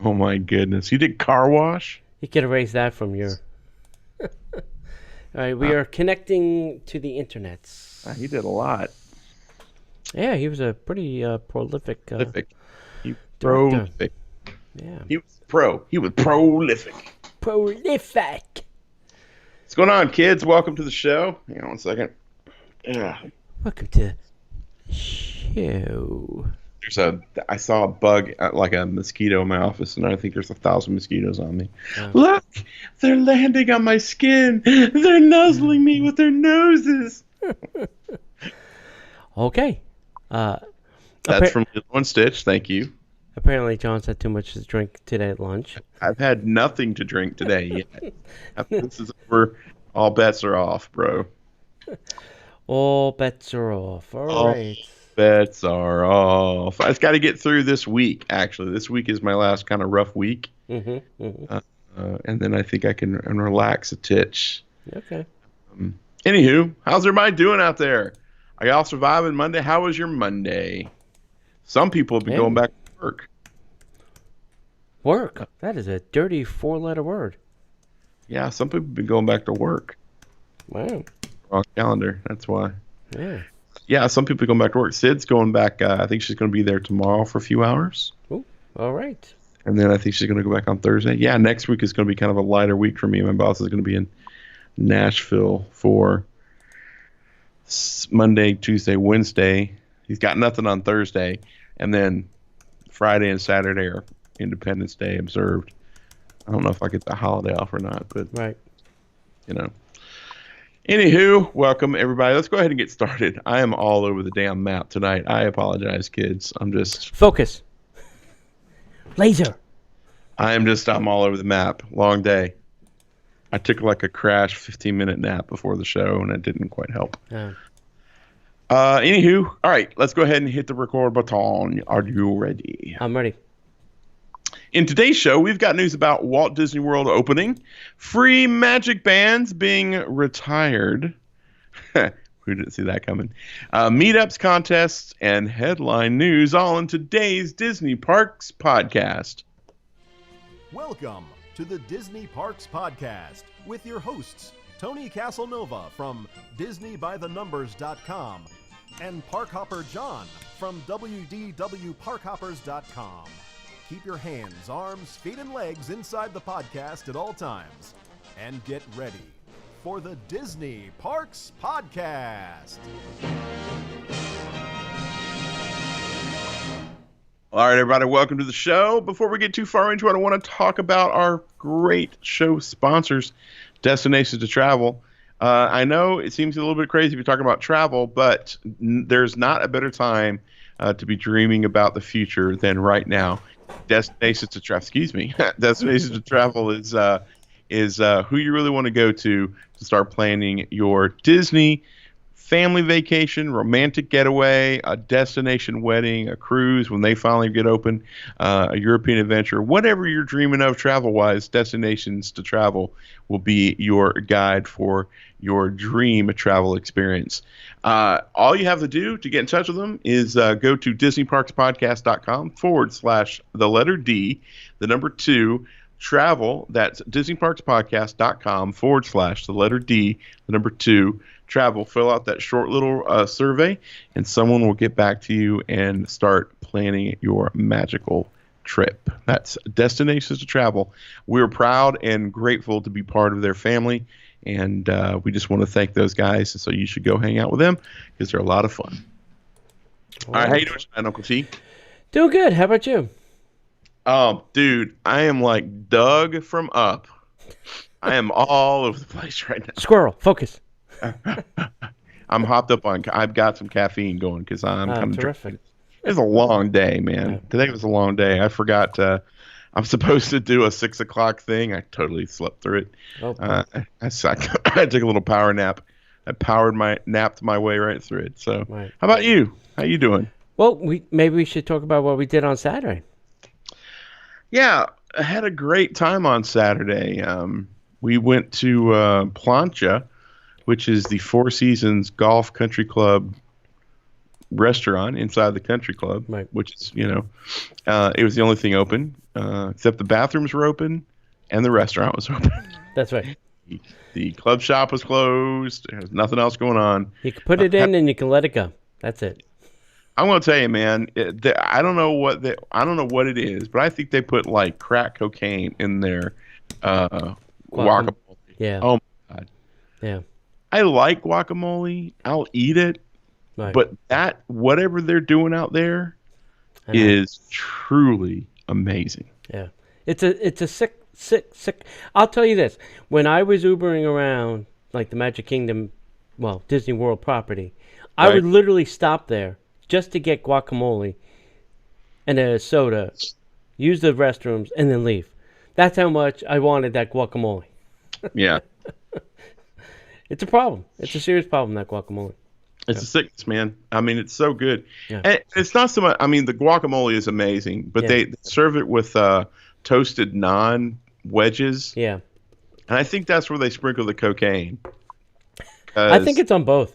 Oh my goodness. You did car wash? You can erase that from your. All right, we are connecting to the internets. He did a lot. Yeah, he was a pretty prolific Prolific. He director. prolific. Yeah. He was prolific. Prolific. What's going on, kids? Welcome to the show. Hang on one second. Yeah. Welcome to the show. I saw a bug, like a mosquito in my office, and I think there's 1,000 mosquitoes on me. Oh. Look, they're landing on my skin. They're nuzzling me with their noses. Okay. That's from Lilo and Stitch. Thank you. Apparently, John's had too much to drink today at lunch. I've had nothing to drink today yet. This is where all bets are off, bro. All bets are off. All right. Bets are off. I just got to get through this week, actually. This week is my last kind of rough week. And then I think I can relax a titch. Okay. Anywho, how's everybody doing out there? Are y'all surviving Monday? How was your Monday? Some people have been going back to work. Work? That is a dirty 4-letter word. Yeah, some people have been going back to work. Wow. Wrong calendar. That's why. Yeah. Yeah, some people are going back to work. Sid's going back. I think she's going to be there tomorrow for a few hours. Oh, all right. And then I think she's going to go back on Thursday. Yeah, next week is going to be kind of a lighter week for me. My boss is going to be in Nashville for Monday, Tuesday, Wednesday. He's got nothing on Thursday. And then Friday and Saturday are Independence Day observed. I don't know if I get the holiday off or not, but right. You know. Anywho, welcome everybody. Let's go ahead and get started. I am all over the damn map tonight. I apologize, kids. I'm focus. Laser. I'm all over the map. Long day. I took like a crash 15-minute nap before the show, and it didn't quite help. Yeah. Anywho, all right, let's go ahead and hit the record button. Are you ready? I'm ready. In today's show, we've got news about Walt Disney World opening, free magic bands being retired. We didn't see that coming. Meetups, contests, and headline news all in today's Disney Parks podcast. Welcome to the Disney Parks Podcast with your hosts, Tony Casanova from DisneyByTheNumbers.com and Parkhopper John from WDWParkhoppers.com. Keep your hands, arms, feet, and legs inside the podcast at all times. And get ready for the Disney Parks Podcast. All right, everybody, welcome to the show. Before we get too far into it, I want to talk about our great show sponsors, Destinations to Travel. I know it seems a little bit crazy if you're talking about travel, but there's not a better time to be dreaming about the future than right now. Destinations to Travel, Destinations to Travel is who you really want to go to start planning your Disney family vacation, romantic getaway, a destination wedding, a cruise when they finally get open, a European adventure, whatever you're dreaming of travel-wise. Destinations to Travel will be your guide for your dream travel experience. All you have to do to get in touch with them is go to DisneyParksPodcast.com/D, the number 2, travel. That's DisneyParksPodcast.com/D, the number 2, travel. Fill out that short little survey, and someone will get back to you and start planning your magical trip. That's Destinations to Travel. We're proud and grateful to be part of their family, and we just want to thank those guys. So you should go hang out with them because they're a lot of fun. All right, how you doing tonight, Uncle T? Doing good. How about you? Oh, dude, I am like Doug from Up. I am all over the place right now. Squirrel, focus. I'm hopped up on. I've got some caffeine going because I'm kind of terrific. It's a long day, man. Yeah. Today was a long day. I forgot. I'm supposed to do a 6 o'clock thing. I totally slept through it. Oh, I took a little power nap. I napped my way right through it. So, right. How about you? How you doing? Well, maybe we should talk about what we did on Saturday. Yeah, I had a great time on Saturday. We went to Plancha, which is the Four Seasons Golf Country Club restaurant inside the country club, right. Which is, it was the only thing open. except the bathrooms were open and the restaurant was open. That's right. The club shop was closed. There's nothing else going on. You can put it in and you can let it go. That's it. I'm gonna tell you, man. I don't know what it is, but I think they put like crack cocaine in their guacamole. Yeah. Oh my god. Yeah. I like guacamole. I'll eat it. Right. But that whatever they're doing out there is truly amazing. Yeah. It's a sick. I'll tell you this. When I was Ubering around like the Magic Kingdom, well, Disney World property, I would literally stop there just to get guacamole and a soda, use the restrooms, and then leave. That's how much I wanted that guacamole. Yeah. It's a problem. It's a serious problem, that guacamole. It's a sickness, man. I mean, it's so good. Yeah. And it's not so much. I mean, the guacamole is amazing, but they serve it with toasted naan wedges. Yeah. And I think that's where they sprinkle the cocaine. I think it's on both.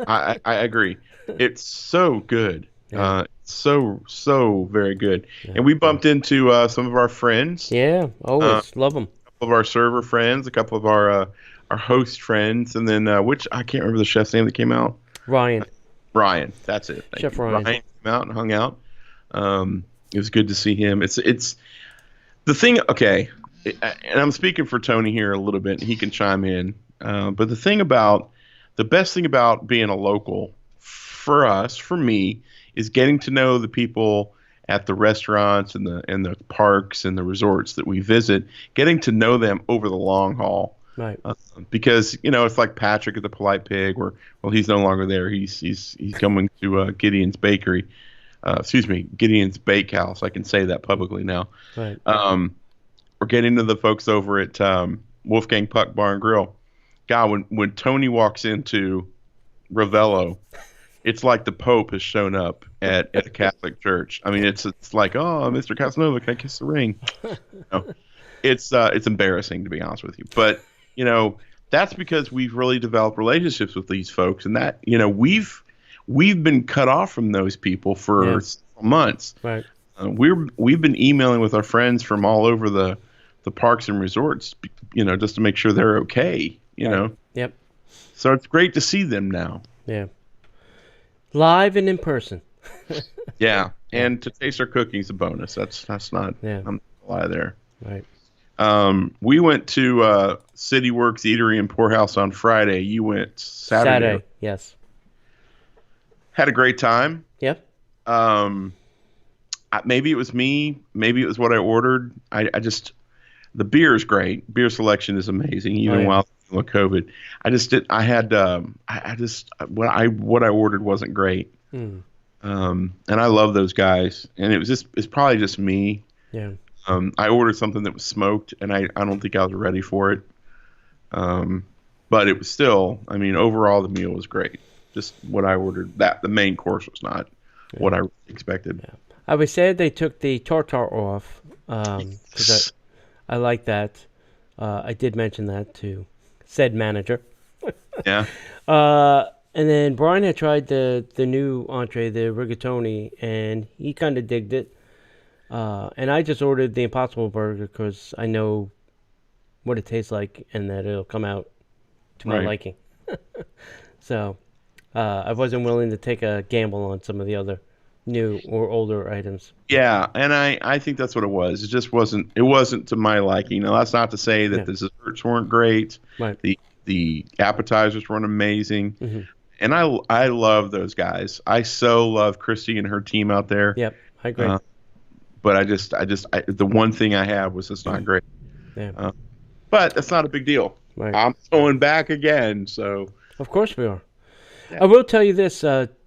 I agree. It's so good. Yeah. So very good. Yeah. And we bumped into some of our friends. Yeah, always love them. A couple of our server friends, a couple of our host friends, and then which I can't remember the chef's name that came out. Ryan, that's it. Chef Ryan. Ryan came out and hung out. It was good to see him. It's the thing. Okay, and I'm speaking for Tony here a little bit, and he can chime in. But the best thing about being a local for me, is getting to know the people at the restaurants and the parks and the resorts that we visit, getting to know them over the long haul. Right. Because it's like Patrick at the Polite Pig, where he's no longer there. He's coming to Gideon's Bakery. Gideon's Bakehouse. I can say that publicly now. Right. We're getting to the folks over at Wolfgang Puck Bar and Grill. God, when Tony walks into Ravello, it's like the Pope has shown up at a Catholic church. I mean, it's like, oh, Mr. Casanova, can I kiss the ring? It's embarrassing, to be honest with you. But that's because we've really developed relationships with these folks, and that we've been cut off from those people for several months. Right. We've been emailing with our friends from all over the parks and resorts, just to make sure they're okay. Yep. So it's great to see them now. Yeah. Live and in person. Yeah, and to taste our cooking is a bonus. That's not. Yeah. I'm not gonna lie there. Right. We went to CityWorks Eatery and Poorhouse on Friday. You went Saturday. Yes. Had a great time. Yep. Maybe it was me. Maybe it was what I ordered. The beer is great. Beer selection is amazing, even while with COVID. What I ordered wasn't great. And I love those guys. And it's probably just me. Yeah. I ordered something that was smoked, and I don't think I was ready for it. But it was still, overall the meal was great. Just what I ordered. The main course was not what I expected. Yeah. I was sad they took the tartar off, because I like that. I did mention that to said manager. Yeah. And then Brian had tried the new entree, the rigatoni, and he kind of digged it. And I just ordered the Impossible Burger because I know what it tastes like and that it'll come out to my liking. So I wasn't willing to take a gamble on some of the other new or older items. Yeah, and I think that's what it was. It just wasn't to my liking. Now, that's not to say that the desserts weren't great. Right. The appetizers weren't amazing. Mm-hmm. And I love those guys. I so love Christy and her team out there. Yep, I agree. But the one thing I had was it's not great. Yeah. But that's not a big deal. Right. I'm going back again, so. Of course we are. Yeah. I will tell you this,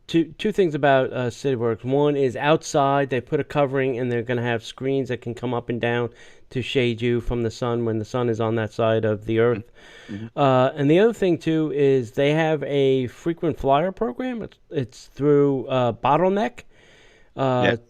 two things about CityWorks. One is outside they put a covering and they're going to have screens that can come up and down to shade you from the sun when the sun is on that side of the earth. Mm-hmm. And the other thing too is they have a frequent flyer program. It's through Bottleneck.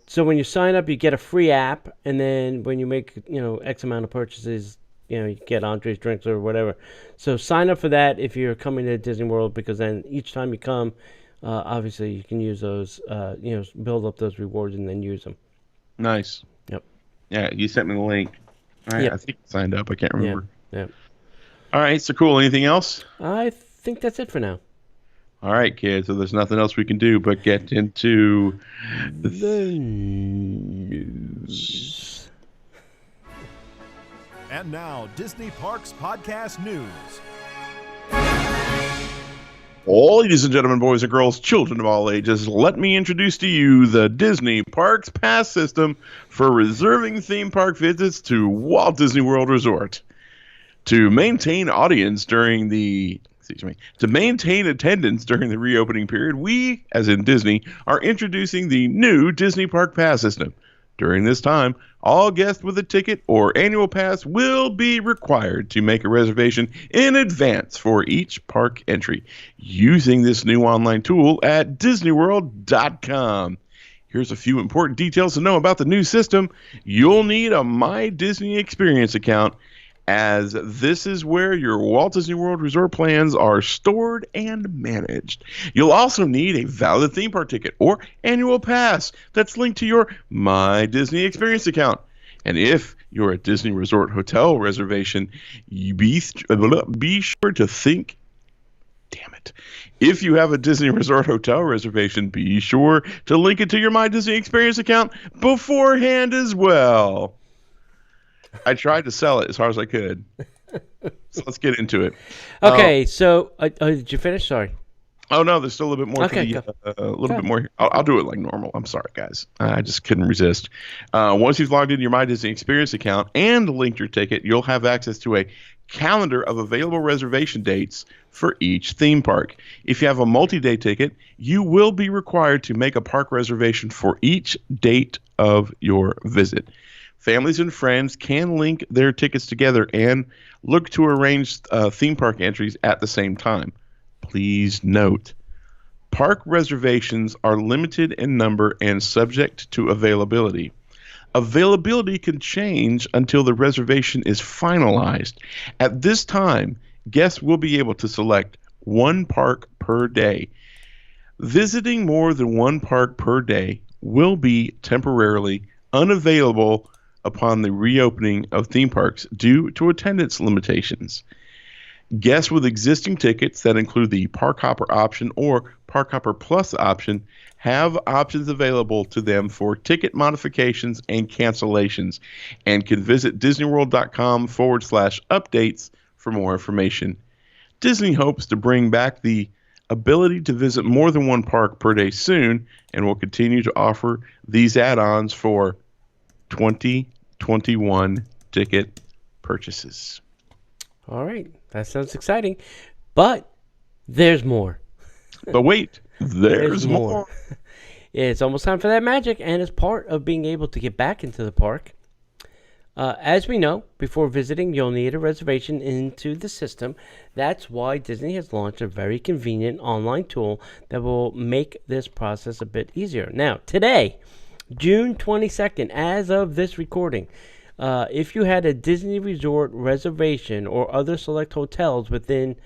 So when you sign up, you get a free app, and then when you make X amount of purchases, you get Andre's drinks or whatever. So sign up for that if you're coming to Disney World, because then each time you come, obviously you can use those, build up those rewards and then use them. Nice. Yep. Yeah, you sent me the link. All right, Yep. I think I signed up. I can't Yeah. remember. Yeah. All right, so cool. Anything else? I think that's it for now. All right, kids. So there's nothing else we can do but get into The news. And now, Disney Parks Podcast News. Ladies and gentlemen, boys and girls, children of all ages, let me introduce to you the Disney Parks Pass system for reserving theme park visits to Walt Disney World Resort. To maintain attendance during the reopening period, we, as in Disney, are introducing the new Disney Park Pass system. During this time, all guests with a ticket or annual pass will be required to make a reservation in advance for each park entry using this new online tool at DisneyWorld.com. Here's a few important details to know about the new system. You'll need a My Disney Experience account, as this is where your Walt Disney World Resort plans are stored and managed. You'll also need a valid theme park ticket or annual pass that's linked to your My Disney Experience account. And if you're a Disney Resort hotel reservation, be sure to think. Damn it. If you have a Disney Resort hotel reservation, be sure to link it to your My Disney Experience account beforehand as well. I tried to sell it as hard as I could. So let's get into it. Okay, so did you finish? Sorry. Oh no, there's still a little bit more. Okay, a little bit more here. I'll do it like normal. I'm sorry, guys. I just couldn't resist. Once you've logged into your My Disney Experience account and linked your ticket, you'll have access to a calendar of available reservation dates for each theme park. If you have a multi-day ticket, you will be required to make a park reservation for each date of your visit. Families and friends can link their tickets together and look to arrange theme park entries at the same time. Please note, park reservations are limited in number and subject to availability. Availability can change until the reservation is finalized. At this time, guests will be able to select one park per day. Visiting more than one park per day will be temporarily unavailable upon the reopening of theme parks due to attendance limitations. Guests with existing tickets that include the Parkhopper option or Parkhopper Plus option have options available to them for ticket modifications and cancellations, and can visit disneyworld.com/updates for more information. Disney hopes to bring back the ability to visit more than one park per day soon, and will continue to offer these add-ons for 2021 ticket purchases. All right, that sounds exciting, but there's more. But wait, there's more. It's almost time for that magic, and as part of being able to get back into the park, as we know, before visiting, you'll need a reservation into the system. That's why Disney has launched a very convenient online tool that will make this process a bit easier. Now, today, June 22nd, as of this recording, if you had a Disney Resort reservation or other select hotels within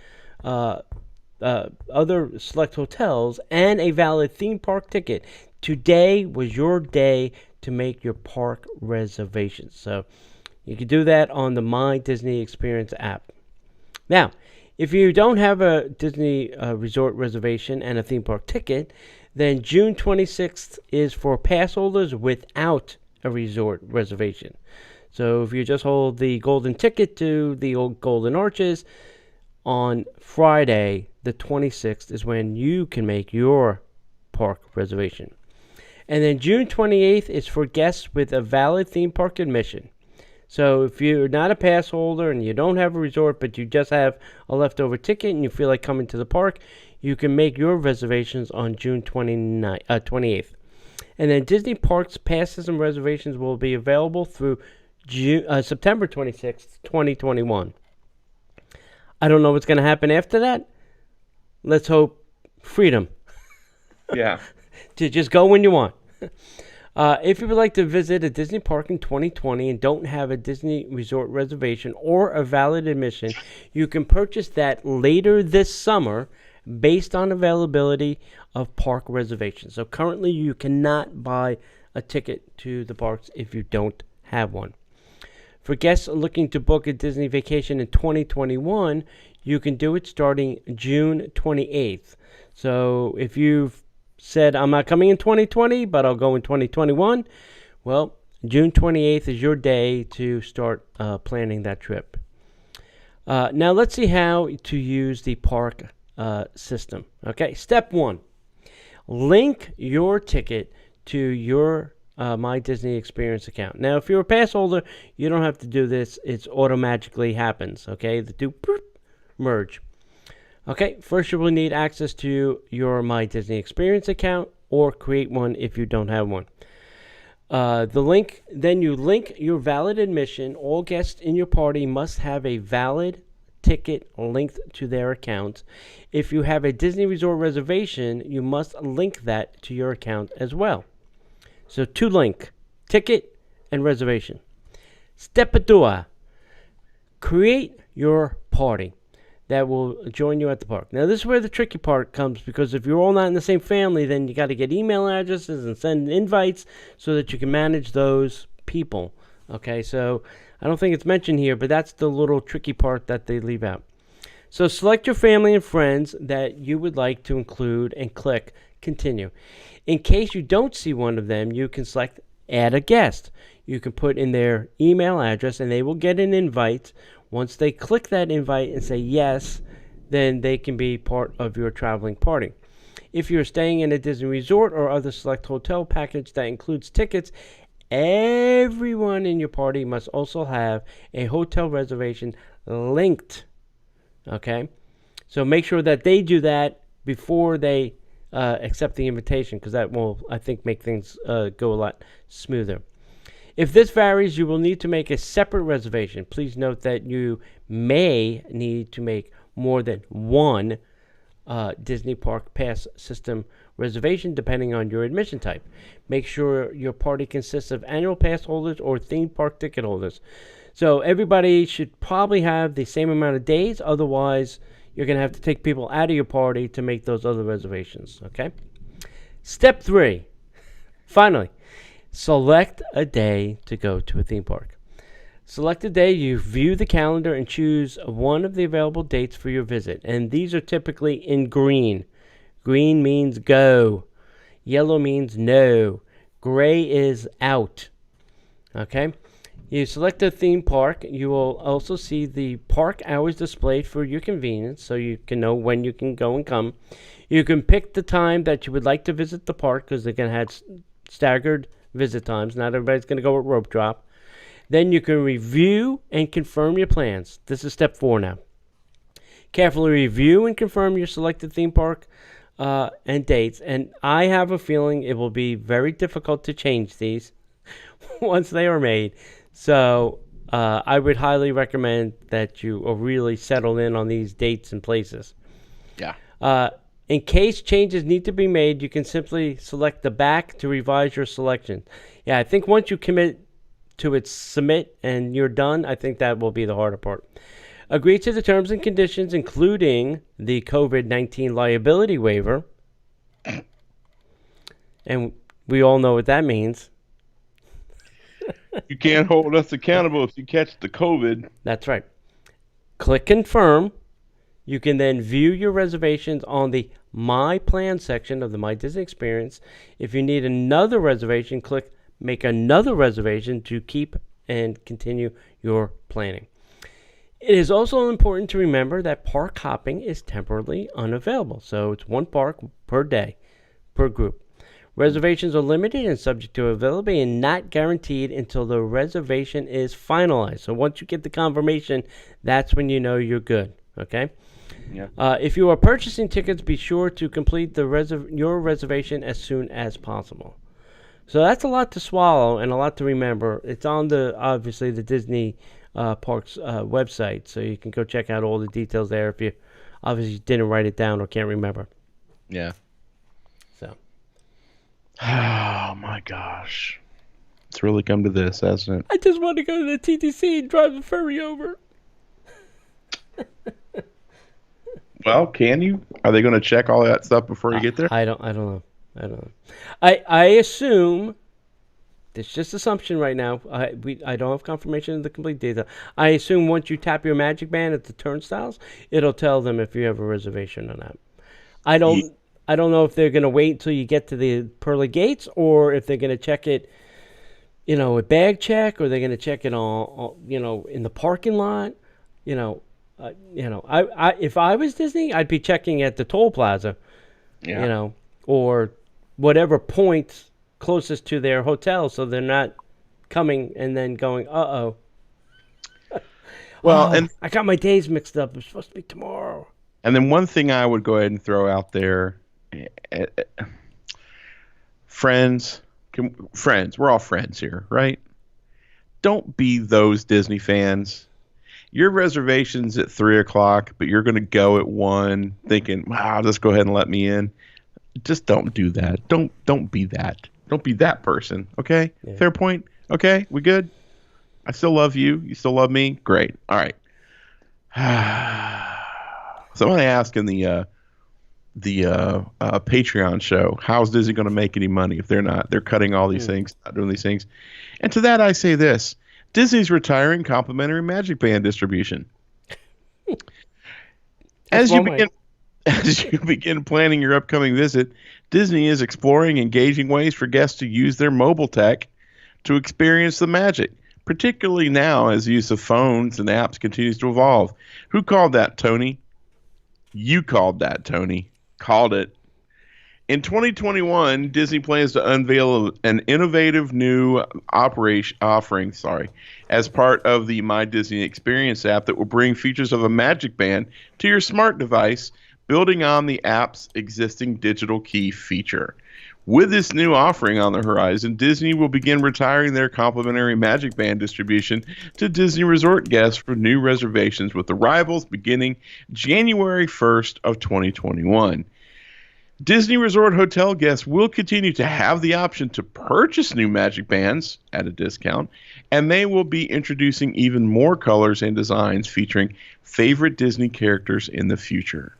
other select hotels and a valid theme park ticket, today was your day to make your park reservations. So you can do that on the My Disney Experience app. Now, if you don't have a Disney Resort reservation and a theme park ticket, then June 26th is for pass holders without a resort reservation. So if you just hold the golden ticket to the old Golden Arches, on Friday, the 26th, is when you can make your park reservation. And then June 28th is for guests with a valid theme park admission. So if you're not a pass holder and you don't have a resort, but you just have a leftover ticket and you feel like coming to the park, you can make your reservations on June 28th. And then Disney Parks passes and reservations will be available through September 26th, 2021. I don't know what's going to happen after that. Let's hope freedom. Yeah. To just go when you want. If you would like to visit a Disney park in 2020 and don't have a Disney Resort reservation or a valid admission, you can purchase that later this summer based on availability of park reservations. So currently you cannot buy a ticket to the parks if you don't have one. For guests looking to book a Disney vacation in 2021, you can do it starting June 28th. So if you've said, I'm not coming in 2020, but I'll go in 2021, well, June 28th is your day to start planning that trip. Now let's see how to use the park system. Okay, step 1. Link your ticket to your My Disney Experience account. Now, if you're a pass holder, you don't have to do this. It automatically happens. Okay, the two merge. Okay, first you will need access to your My Disney Experience account or create one if you don't have one. Then you link your valid admission. All guests in your party must have a valid ticket linked to their account. If you have a Disney Resort reservation, you must link that to your account as well. So to link, ticket and reservation. Step 2, create your party that will join you at the park. Now this is where the tricky part comes, because if you're all not in the same family, then you got to get email addresses and send invites so that you can manage those people. Okay, so I don't think it's mentioned here, but that's the little tricky part that they leave out. So select your family and friends that you would like to include and click continue. In case you don't see one of them, you can select add a guest. You can put in their email address and they will get an invite. Once they click that invite and say yes, then they can be part of your traveling party. If you're staying in a Disney resort or other select hotel package that includes tickets, everyone in your party must also have a hotel reservation linked. Okay? So make sure that they do that before they accept the invitation, because that will, I think, make things go a lot smoother. If this varies, you will need to make a separate reservation. Please note that you may need to make more than one Disney Park Pass system reservation depending on your admission type. Make sure your party consists of annual pass holders or theme park ticket holders. So everybody should probably have the same amount of days. Otherwise, you're going to have to take people out of your party to make those other reservations. Okay? Step 3. Finally, select a day to go to a theme park. Select a day, you view the calendar and choose one of the available dates for your visit. And these are typically in green. Green means go. Yellow means no. Gray is out. Okay? You select a theme park. You will also see the park hours displayed for your convenience, so you can know when you can go and come. You can pick the time that you would like to visit the park, because they're going to have staggered visit times. Not everybody's going to go at rope drop. Then you can review and confirm your plans. This is step 4 now. Carefully review and confirm your selected theme park and dates. And I have a feeling it will be very difficult to change these once they are made. So I would highly recommend that you are really settled in on these dates and places. Yeah. In case changes need to be made, you can simply select the back to revise your selection. Yeah, I think once you commit to it, submit, and you're done, I think that will be the harder part. Agree to the terms and conditions, including the COVID-19 liability waiver. And we all know what that means. You can't hold us accountable if you catch the COVID. That's right. Click confirm. You can then view your reservations on the My Plan section of the My Disney Experience. If you need another reservation, click Make Another Reservation to keep and continue your planning. It is also important to remember that park hopping is temporarily unavailable. So it's one park per day, per group. Reservations are limited and subject to availability and not guaranteed until the reservation is finalized. So once you get the confirmation, that's when you know you're good. Okay? Yeah. If you are purchasing tickets, be sure to complete your reservation as soon as possible. So that's a lot to swallow and a lot to remember. It's on obviously the Disney Parks website, so you can go check out all the details there if you obviously didn't write it down or can't remember. Yeah. So. Oh my gosh. It's really come to this, hasn't it? I just want to go to the TTC and drive the ferry over. Well, can you? Are they going to check all that stuff before you get there? I don't know. I assume It's just assumption right now. I don't have confirmation of the complete data. I assume once you tap your magic band at the turnstiles, it'll tell them if you have a reservation or not. I don't know if they're gonna wait until you get to the pearly gates or if they're gonna check it, a bag check, or they're gonna check it on in the parking lot. If I was Disney, I'd be checking at the toll plaza, or whatever point closest to their hotel, so they're not coming and then going, uh-oh. Well, and I got my days mixed up. It's supposed to be tomorrow. And then one thing I would go ahead and throw out there, friends, we're all friends here, right? Don't be those Disney fans. Your reservation's at 3:00, but you're going to go at 1, thinking, "Wow, just go ahead and let me in." Just don't do that. Don't be that. Don't be that person. Okay, yeah. Fair point. Okay, we good? I still love you. You still love me. Great. All right. Somebody asked in the Patreon show, how's Disney going to make any money if they're cutting all these things, not doing these things? And to that I say this: Disney's retiring complimentary Magic Band distribution. As you begin planning your upcoming visit, Disney is exploring engaging ways for guests to use their mobile tech to experience the magic, particularly now as the use of phones and apps continues to evolve. Who called that, Tony? You called that, Tony. Called it. In 2021, Disney plans to unveil an innovative new offering, as part of the My Disney Experience app that will bring features of a Magic Band to your smart device, building on the app's existing digital key feature. With this new offering on the horizon, Disney will begin retiring their complimentary Magic Band distribution to Disney Resort guests for new reservations, with arrivals beginning January 1st of 2021. Disney Resort hotel guests will continue to have the option to purchase new Magic Bands at a discount, and they will be introducing even more colors and designs featuring favorite Disney characters in the future.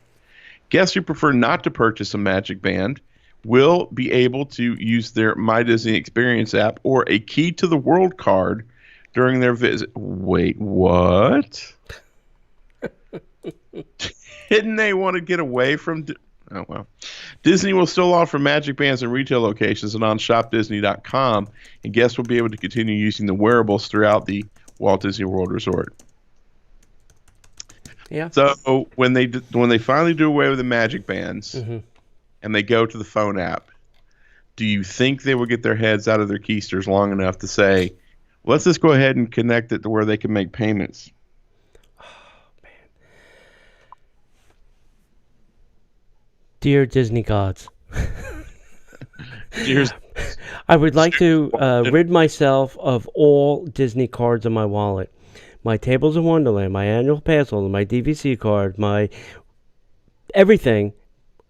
Guests who prefer not to purchase a Magic Band will be able to use their My Disney Experience app or a Key to the World card during their visit. Wait, what? Didn't they want to get away from... Oh, well. Disney will still offer Magic Bands in retail locations and on shopdisney.com, and guests will be able to continue using the wearables throughout the Walt Disney World Resort. Yeah. So when they finally do away with the Magic Bands and they go to the phone app, do you think they will get their heads out of their keisters long enough to say, let's just go ahead and connect it to where they can make payments? Dear Disney gods, I would like to rid myself of all Disney cards in my wallet. My Tables of Wonderland, my annual pass holder, my DVC card, my everything.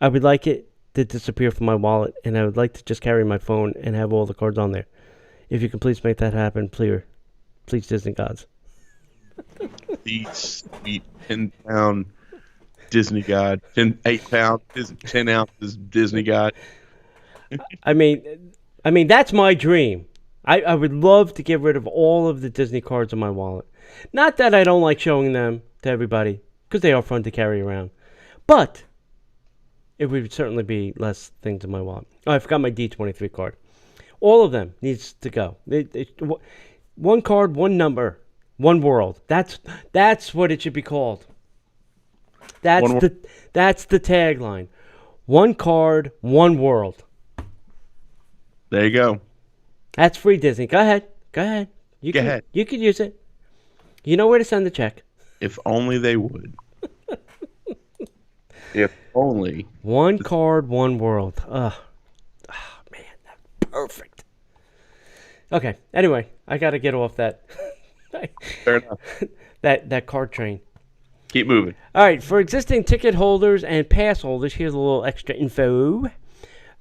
I would like it to disappear from my wallet, and I would like to just carry my phone and have all the cards on there. If you can please make that happen, please Disney gods. The sweet 10-pound Disney God, 8 pounds, 10 ounces Disney God. I mean that's my dream. I would love to get rid of all of the Disney cards in my wallet. Not that I don't like showing them to everybody, because they are fun to carry around. But it would certainly be less things in my wallet. Oh, I forgot my D23 card. All of them needs to go. One card, one number, one world. That's what it should be called. That's the tagline. One card, one world. There you go. That's free, Disney. Go ahead. You could use it. You know where to send the check. If only they would. If only. One card, one world. Oh man, that's perfect. Okay. Anyway, I got to get off that. Fair enough. that card train. Keep moving. All right, for existing ticket holders and pass holders, here's a little extra info.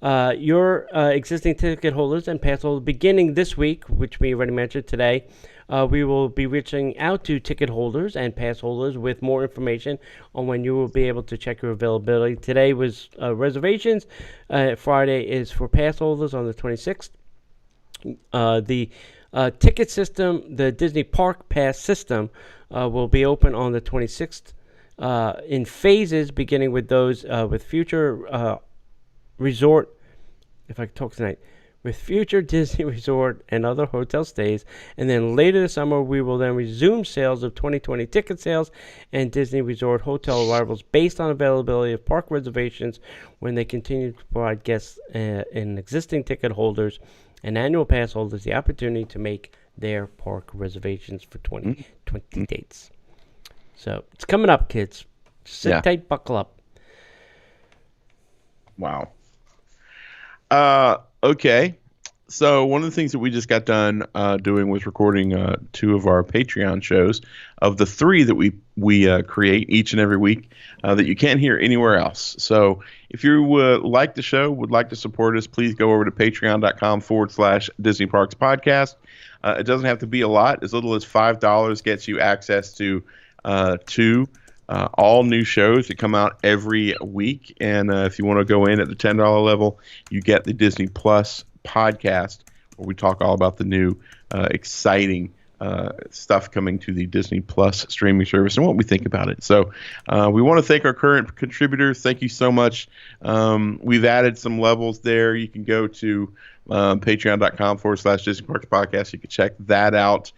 Your existing ticket holders and pass holders, beginning this week, which we already mentioned today, we will be reaching out to ticket holders and pass holders with more information on when you will be able to check your availability. Today was reservations. Friday is for pass holders on the 26th. The ticket system, the Disney Park Pass system, will be open on the 26th in phases, beginning with those with future resort. If I could talk tonight. With future Disney Resort and other hotel stays. And then later this summer, we will then resume sales of 2020 ticket sales and Disney Resort hotel arrivals based on availability of park reservations when they continue to provide guests and existing ticket holders and annual pass holders the opportunity to make their park reservations for 2020 dates. So it's coming up, kids. Sit tight, buckle up. Wow. Okay. So one of the things that we just got done doing was recording 2 of our Patreon shows of the 3 that we create each and every week that you can't hear anywhere else. So if you like the show, would like to support us, please go over to patreon.com/Disney Parks Podcast. It doesn't have to be a lot. As little as $5 gets you access to 2 all new shows that come out every week. And if you want to go in at the $10 level, you get the Disney Plus podcast, where we talk all about the new exciting stuff coming to the Disney Plus streaming service and what we think about it. So we want to thank our current contributors. Thank you so much. We've added some levels there. You can go to patreon.com/Disney Parks Podcast. You can check that out.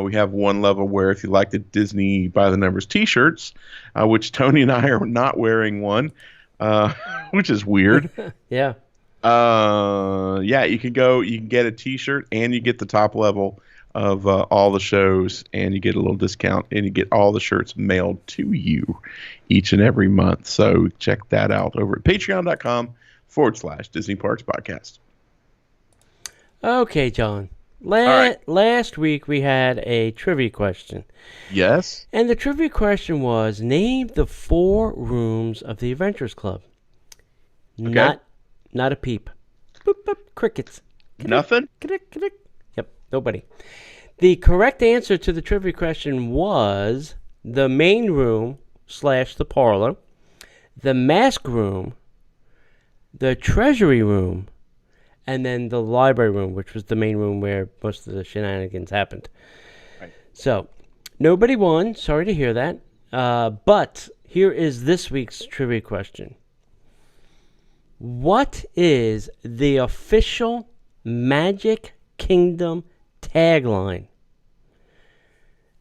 We have one level where if you like the Disney by the Numbers t-shirts, which Tony and I are not wearing one, which is weird. Yeah. You can get a t-shirt and you get the top level of all the shows, and you get a little discount, and you get all the shirts mailed to you each and every month. So check that out over at patreon.com/Disney Parks Podcast. Okay, John. Last week we had a trivia question. Yes. And the trivia question was, name the 4 rooms of the Adventurers Club. Okay. Not a peep. Boop, boop, crickets. Nothing? Yep, nobody. The correct answer to the trivia question was the main room / the parlor, the mask room, the treasury room, and then the library room, which was the main room where most of the shenanigans happened. Right. So, nobody won. Sorry to hear that. But here is this week's trivia question. What is the official Magic Kingdom tagline?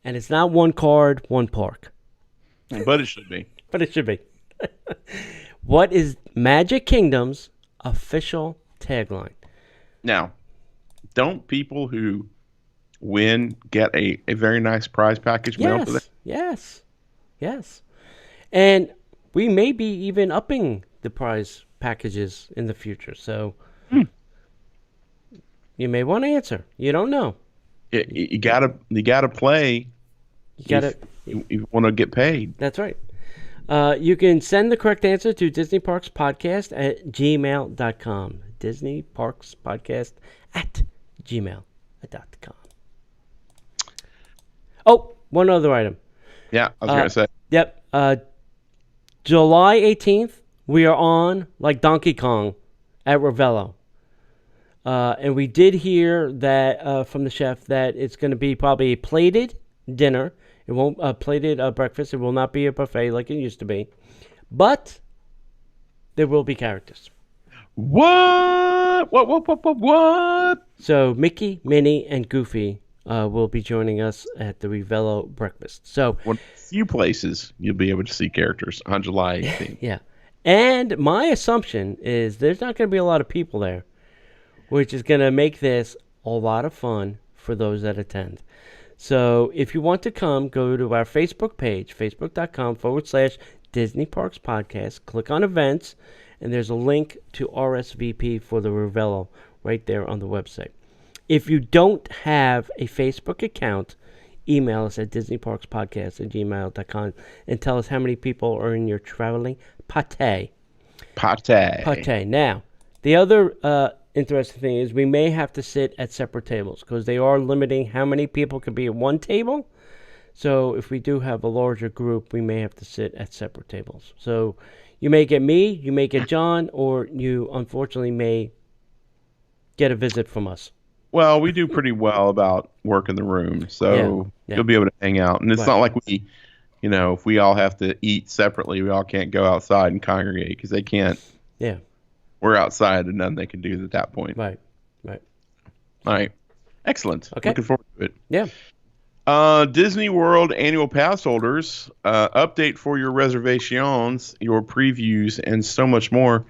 And it's not one card, one park. But it should be. But it should be. What is Magic Kingdom's official tagline? Now, don't people who win get a very nice prize package mailed to them? Yes. And we may be even upping the prize packages in the future. So you may want to answer. You don't know. You gotta play. You want to get paid. That's right. You can send the correct answer to DisneyParksPodcast@gmail.com. DisneyParksPodcast@gmail.com. Oh, one other item. Yeah, I was going to say. Yep. July 18th, we are on like Donkey Kong at Ravello. And we did hear that from the chef that it's going to be probably a plated dinner. It won't plated breakfast. It will not be a buffet like it used to be. But there will be characters. What? So Mickey, Minnie, and Goofy will be joining us at the Ravello breakfast. So one few places you'll be able to see characters on July 18th. Yeah. And my assumption is there's not going to be a lot of people there, which is going to make this a lot of fun for those that attend. So if you want to come, go to our Facebook page, facebook.com/Disney Parks Podcast. Click on events, and there's a link to RSVP for the Ravello right there on the website. If you don't have a Facebook account, email us at DisneyParksPodcast@gmail.com and tell us how many people are in your traveling pate. Now, the other interesting thing is we may have to sit at separate tables because they are limiting how many people can be at one table. So if we do have a larger group, we may have to sit at separate tables. So you may get me, you may get John, or you unfortunately may get a visit from us. Well, we do pretty well about working the room, so Yeah. you'll be able to hang out. And it's Right. not like if we all have to eat separately, we all can't go outside and congregate because they can't. Yeah. We're outside and nothing they can do at that point. Right. All right. Excellent. Okay. Looking forward to it. Yeah. Disney World annual pass holders, update for your reservations, your previews, and so much more.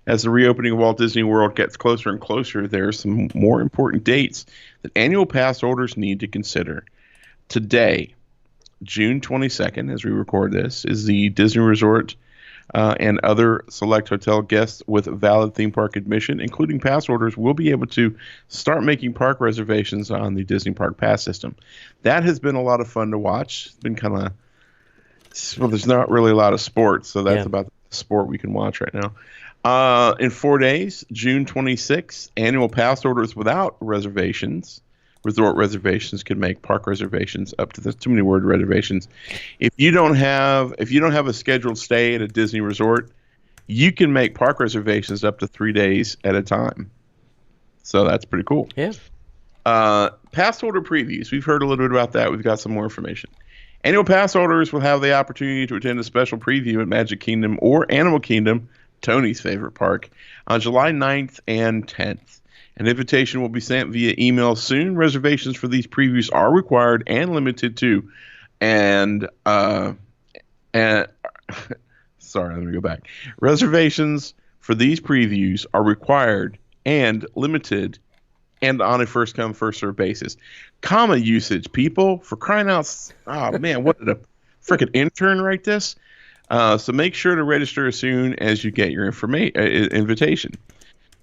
As the reopening of Walt Disney World gets closer and closer, there are some more important dates that annual pass holders need to consider. Today, June 22nd, as we record this, is the Disney Resort and other select hotel guests with valid theme park admission, including pass holders, will be able to start making park reservations on the Disney Park Pass system. That has been a lot of fun to watch. It's been kind of, well, there's not really a lot of sports, so that's about the sport we can watch right now. In 4 days, June 26th, annual pass holders without reservations, resort reservations, can make park reservations up to too many word reservations. If you don't have a scheduled stay at a Disney resort, you can make park reservations up to 3 days at a time. So that's pretty cool. Yeah. Pass holder previews. We've heard a little bit about that. We've got some more information. Annual pass holders will have the opportunity to attend a special preview at Magic Kingdom or Animal Kingdom, Tony's favorite park, on July 9th and 10th. An invitation will be sent via email soon. Reservations for these previews are required and limited to, and sorry, let me go back. Reservations for these previews are required and limited, and on a first come first served basis. Comma usage, people, for crying out! Oh man, what did a freaking intern write this? So make sure to register as soon as you get your invitation.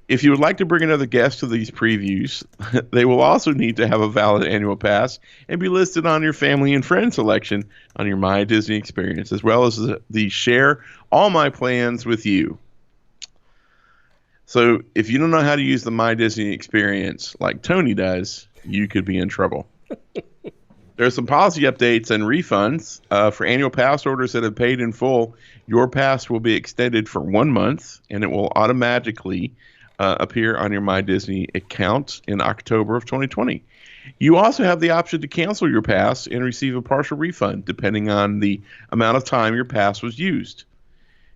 If you would like to bring another guest to these previews, they will also need to have a valid annual pass and be listed on your family and friend selection on your My Disney experience, as well as the share all my plans with you. So if you don't know how to use the My Disney experience like Tony does, you could be in trouble. There's some policy updates and refunds. For annual pass holders that have paid in full, your pass will be extended for 1 month, and it will automatically appear on your My Disney account in October of 2020. You also have the option to cancel your pass and receive a partial refund, depending on the amount of time your pass was used.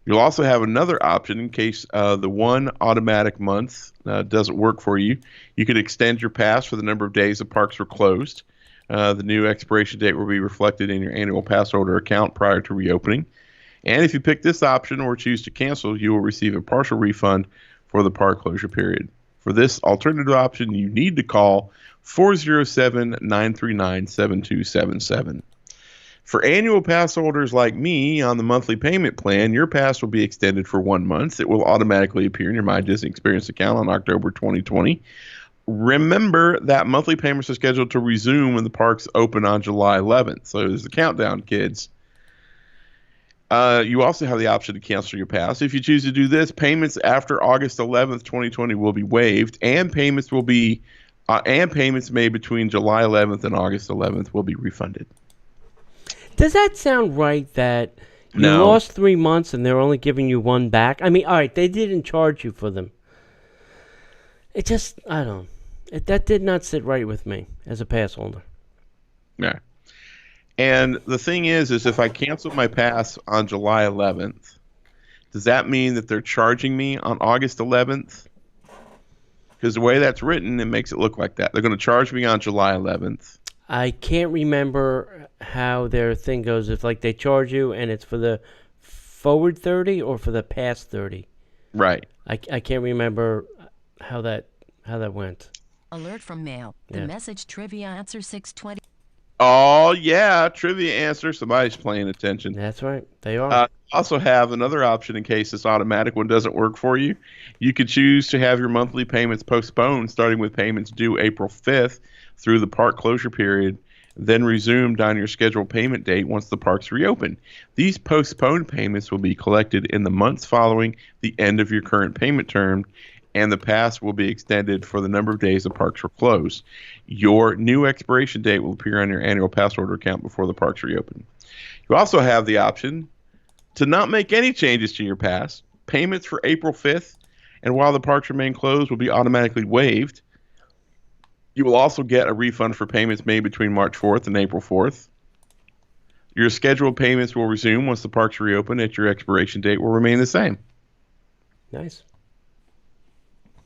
You'll also have another option in case the one automatic month doesn't work for you. You can extend your pass for the number of days the parks were closed. The new expiration date will be reflected in your annual pass holder account prior to reopening. And if you pick this option or choose to cancel, you will receive a partial refund for the park closure period. For this alternative option, you need to call 407-939-7277. For annual pass holders like me on the monthly payment plan, your pass will be extended for 1 month. It will automatically appear in your My Disney Experience account on October 2020. Remember that monthly payments are scheduled to resume when the parks open on July 11th. So there's the countdown, kids. You also have the option to cancel your pass. If you choose to do this, payments after August 11th, 2020 will be waived, and payments made between July 11th and August 11th will be refunded. Does that sound right that you No. lost 3 months and they're only giving you one back? I mean, all right, they didn't charge you for them. It just, I don't. That did not sit right with me as a pass holder. Yeah. And the thing is if I cancel my pass on July 11th, does that mean that they're charging me on August 11th? Because the way that's written, it makes it look like that. They're going to charge me on July 11th. I can't remember how their thing goes. If like they charge you and it's for the forward 30 or for the past 30. Right. I can't remember how that went. Alert from mail. Yeah. The message trivia answer 620. Oh, yeah. Trivia answer. Somebody's paying attention. That's right. They are. Also have another option in case this automatic one doesn't work for you. You could choose to have your monthly payments postponed, starting with payments due April 5th through the park closure period, then resumed on your scheduled payment date once the parks reopen. These postponed payments will be collected in the months following the end of your current payment term, and the pass will be extended for the number of days the parks were closed. Your new expiration date will appear on your annual pass holder account before the parks reopen. You also have the option to not make any changes to your pass. Payments for April 5th and while the parks remain closed will be automatically waived. You will also get a refund for payments made between March 4th and April 4th. Your scheduled payments will resume once the parks reopen. At your expiration date will remain the same. Nice.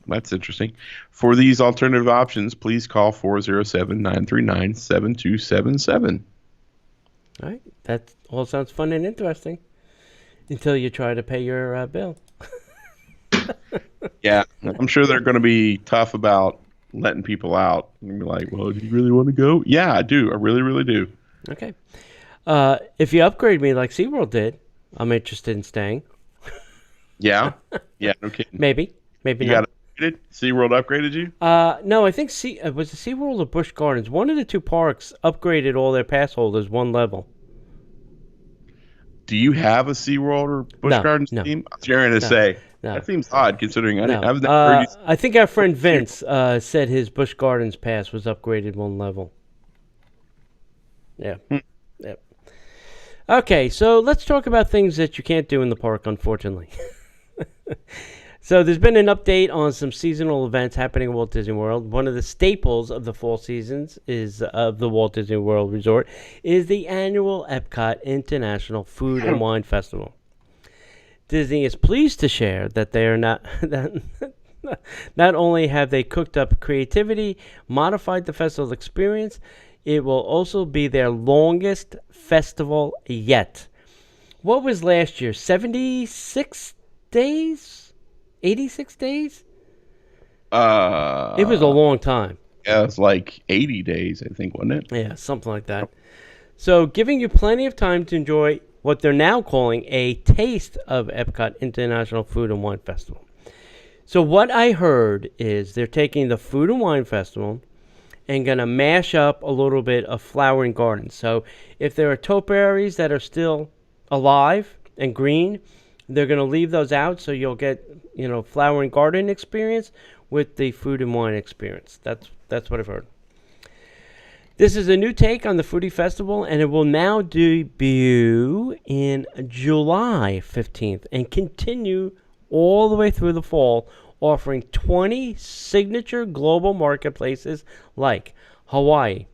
That's interesting. For these alternative options, please call 407-939-7277. All right. That all sounds fun and interesting until you try to pay your bill. Yeah, I'm sure they're going to be tough about letting people out. And be like, well, do you really want to go? Yeah, I do. I really, really do. Okay. If you upgrade me like SeaWorld did, I'm interested in staying. Yeah? Yeah, no kidding. Maybe You not. got upgraded? SeaWorld upgraded you? No, I think was it SeaWorld or Busch Gardens? One of the two parks upgraded all their pass holders one level. Do you have a SeaWorld or Busch Gardens no. team? I was going to say. No. That seems odd considering No. I've never heard you say. I think our friend Vince said his Busch Gardens pass was upgraded one level. Yeah. Yep. Okay, so let's talk about things that you can't do in the park, unfortunately. So there's been an update on some seasonal events happening at Walt Disney World. One of the staples of the fall seasons of the Walt Disney World Resort is the annual Epcot International Food and Wine Festival. Disney is pleased to share that they are not only have they cooked up creativity, modified the festival experience, it will also be their longest festival yet. What was last year? 76 days? 86 days? It was a long time. Yeah, it's like 80 days, I think, wasn't it? Yeah, something like that. So giving you plenty of time to enjoy what they're now calling a taste of Epcot International Food and Wine Festival. So what I heard is they're taking the Food and Wine Festival and going to mash up a little bit of flowering gardens. So if there are topiaries that are still alive and green, they're going to leave those out, so you'll get, flowering garden experience with the food and wine experience. That's what I've heard. This is a new take on the Foodie Festival, and it will now debut in July 15th and continue all the way through the fall, offering 20 signature global marketplaces like Hawaii,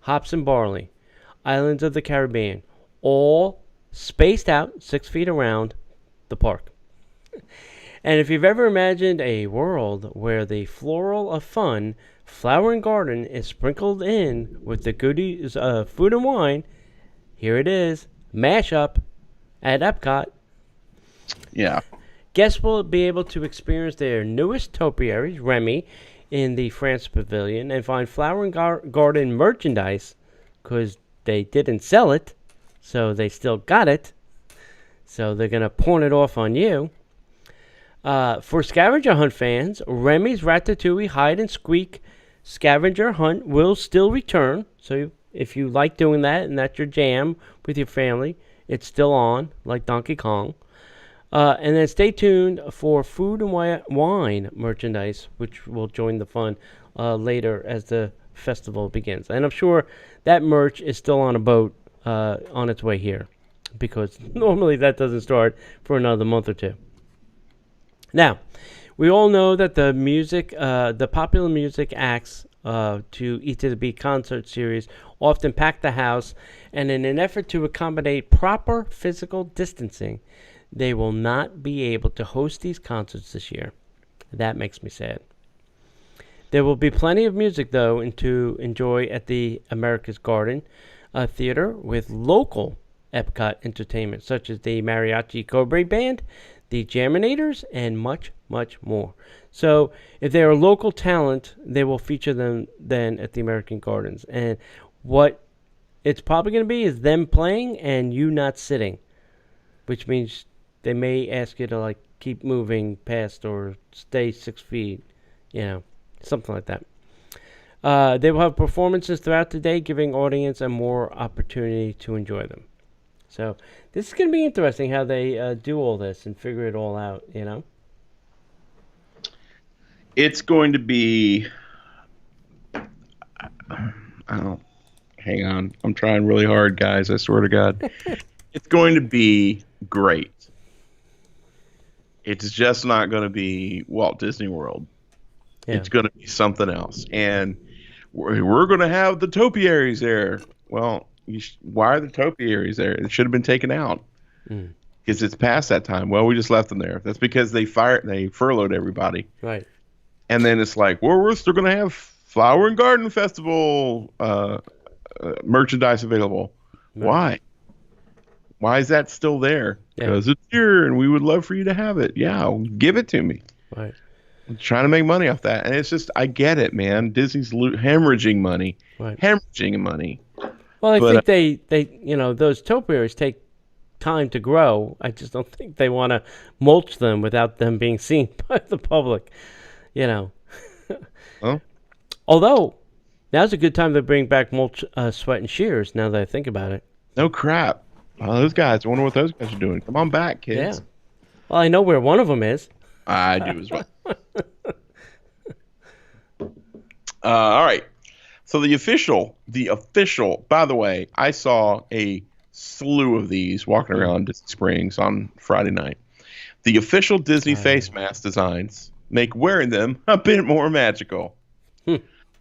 Hops and Barley, Islands of the Caribbean, all spaced out 6 feet around the park. And if you've ever imagined a world where the floral of fun flowering garden is sprinkled in with the goodies of food and wine, here it is, mashup at Epcot. Yeah. Guests will be able to experience their newest topiaries, Remy, in the France Pavilion and find flowering garden merchandise because they didn't sell it, so they still got it. So they're going to pawn it off on you. For scavenger hunt fans, Remy's Ratatouille Hide and Squeak scavenger hunt will still return. So if you like doing that and that's your jam with your family, it's still on, like Donkey Kong. And then stay tuned for food and wine merchandise, which will join the fun later as the festival begins. And I'm sure that merch is still on a boat on its way here, because normally that doesn't start for another month or two. Now, we all know that the popular music acts to Eat to the Beat concert series often pack the house, and in an effort to accommodate proper physical distancing, they will not be able to host these concerts this year. That makes me sad. There will be plenty of music, though, to enjoy at the America's Garden Theater with local Epcot entertainment, such as the Mariachi Cobra Band, the Jaminators, and much, much more. So if they're a local talent, they will feature them then at the American Gardens. And what it's probably going to be is them playing and you not sitting, which means they may ask you to keep moving past or stay 6 feet, something like that. They will have performances throughout the day, giving audience a more opportunity to enjoy them. So this is going to be interesting how they do all this and figure it all out, It's going to be... hang on. I'm trying really hard, guys. I swear to God. It's going to be great. It's just not going to be Walt Disney World. Yeah. It's going to be something else. And we're going to have the topiaries there. Well, why are the topiaries there? It should have been taken out because it's past that time. Well, we just left them there. That's because they furloughed everybody. Right. And then it's like, well, we're still going to have Flower and Garden Festival merchandise available. Right. Why? Why is that still there? Yeah. Because it's here and we would love for you to have it. Yeah, give it to me. Right. I'm trying to make money off that. And it's just, I get it, man. Disney's hemorrhaging money. Right. Hemorrhaging money. Well, I think they those topiaries take time to grow. I just don't think they want to mulch them without them being seen by the public. Well, Although, now's a good time to bring back mulch, sweat, and shears, now that I think about it. no crap. Those guys, I wonder what those guys are doing. Come on back, kids. Yeah. Well, I know where one of them is. I do as well. All right. So the official, by the way, I saw a slew of these walking around Disney Springs on Friday night. The official Disney face mask designs make wearing them a bit more magical.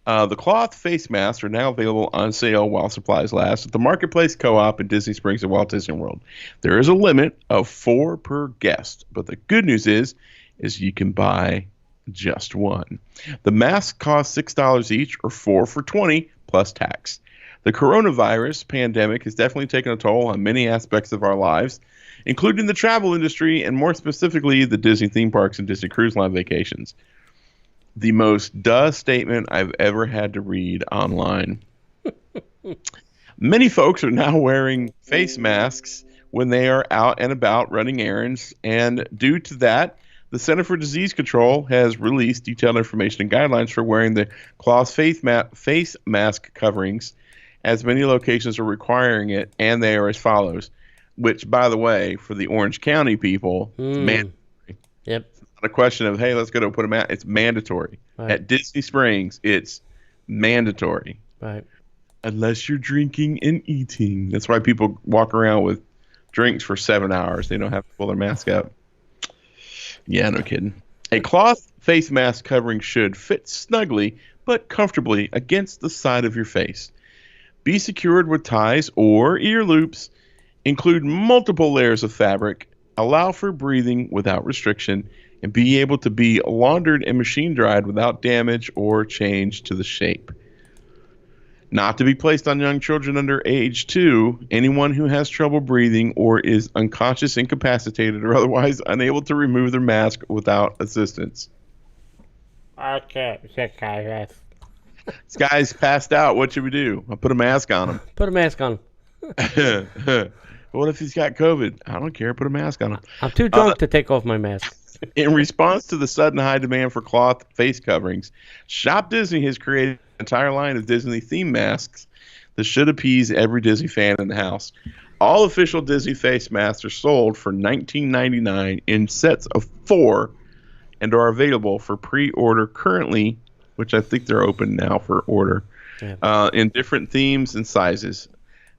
The cloth face masks are now available on sale while supplies last at the Marketplace Co-op in Disney Springs at Walt Disney World. There is a limit of 4 per guest, but the good news is you can buy just one. The masks cost $6 each, or 4 for $20 plus tax. The coronavirus pandemic has definitely taken a toll on many aspects of our lives, including the travel industry and more specifically the Disney theme parks and Disney Cruise Line vacations. The most duh statement I've ever had to read online. Many folks are now wearing face masks when they are out and about running errands, and due to that, the Center for Disease Control has released detailed information and guidelines for wearing the cloth face mask coverings, as many locations are requiring it, and they are as follows. Which, by the way, for the Orange County people, it's mandatory. Yep. It's not a question of, hey, let's go to put a mask. It's mandatory. Right. At Disney Springs, it's mandatory. Right. Unless you're drinking and eating. That's why people walk around with drinks for 7 hours. They don't have to pull their mask up. Yeah, no kidding. A cloth face mask covering should fit snugly but comfortably against the side of your face. Be secured with ties or ear loops. Include multiple layers of fabric. Allow for breathing without restriction. And be able to be laundered and machine dried without damage or change to the shape. Not to be placed on young children under age 2, anyone who has trouble breathing or is unconscious, incapacitated, or otherwise unable to remove their mask without assistance. Okay, yes. This guy's passed out. What should we do? I'll put a mask on him. Put a mask on him. What if he's got COVID? I don't care. Put a mask on him. I'm too drunk to take off my mask. In response to the sudden high demand for cloth face coverings, Shop Disney has created an entire line of Disney theme masks that should appease every Disney fan in the house. All official Disney face masks are sold for $19.99 in sets of 4 and are available for pre-order currently, which I think they're open now for order, in different themes and sizes.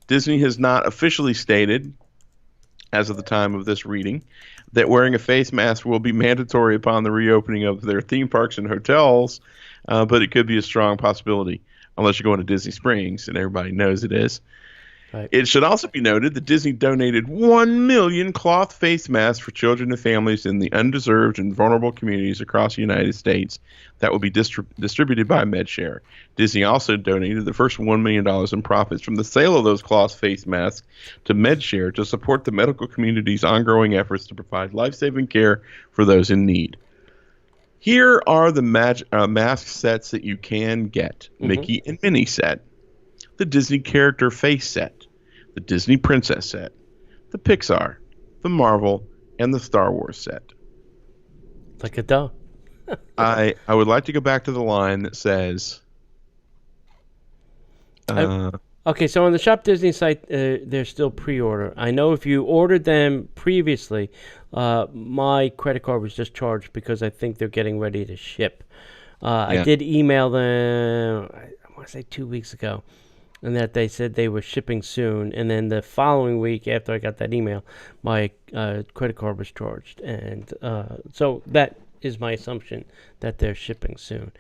Disney has not officially stated, as of the time of this reading, that wearing a face mask will be mandatory upon the reopening of their theme parks and hotels, but it could be a strong possibility, unless you're going to Disney Springs, and everybody knows it is. Right. It should also be noted that Disney donated 1 million cloth face masks for children and families in the undeserved and vulnerable communities across the United States that will be distributed by MedShare. Disney also donated the first $1 million in profits from the sale of those cloth face masks to MedShare to support the medical community's ongoing efforts to provide life-saving care for those in need. Here are the mask sets that you can get. Mickey and Minnie set. The Disney character face set, the Disney princess set, the Pixar, the Marvel, and the Star Wars set. Like a duh. I would like to go back to the line that says... Okay, so on the Shop Disney site, they're still pre-order. I know if you ordered them previously, my credit card was just charged because I think they're getting ready to ship. I did email them, I want to say 2 weeks ago, and that they said they were shipping soon. And then the following week after I got that email, my credit card was charged. And so that is my assumption, that they're shipping soon.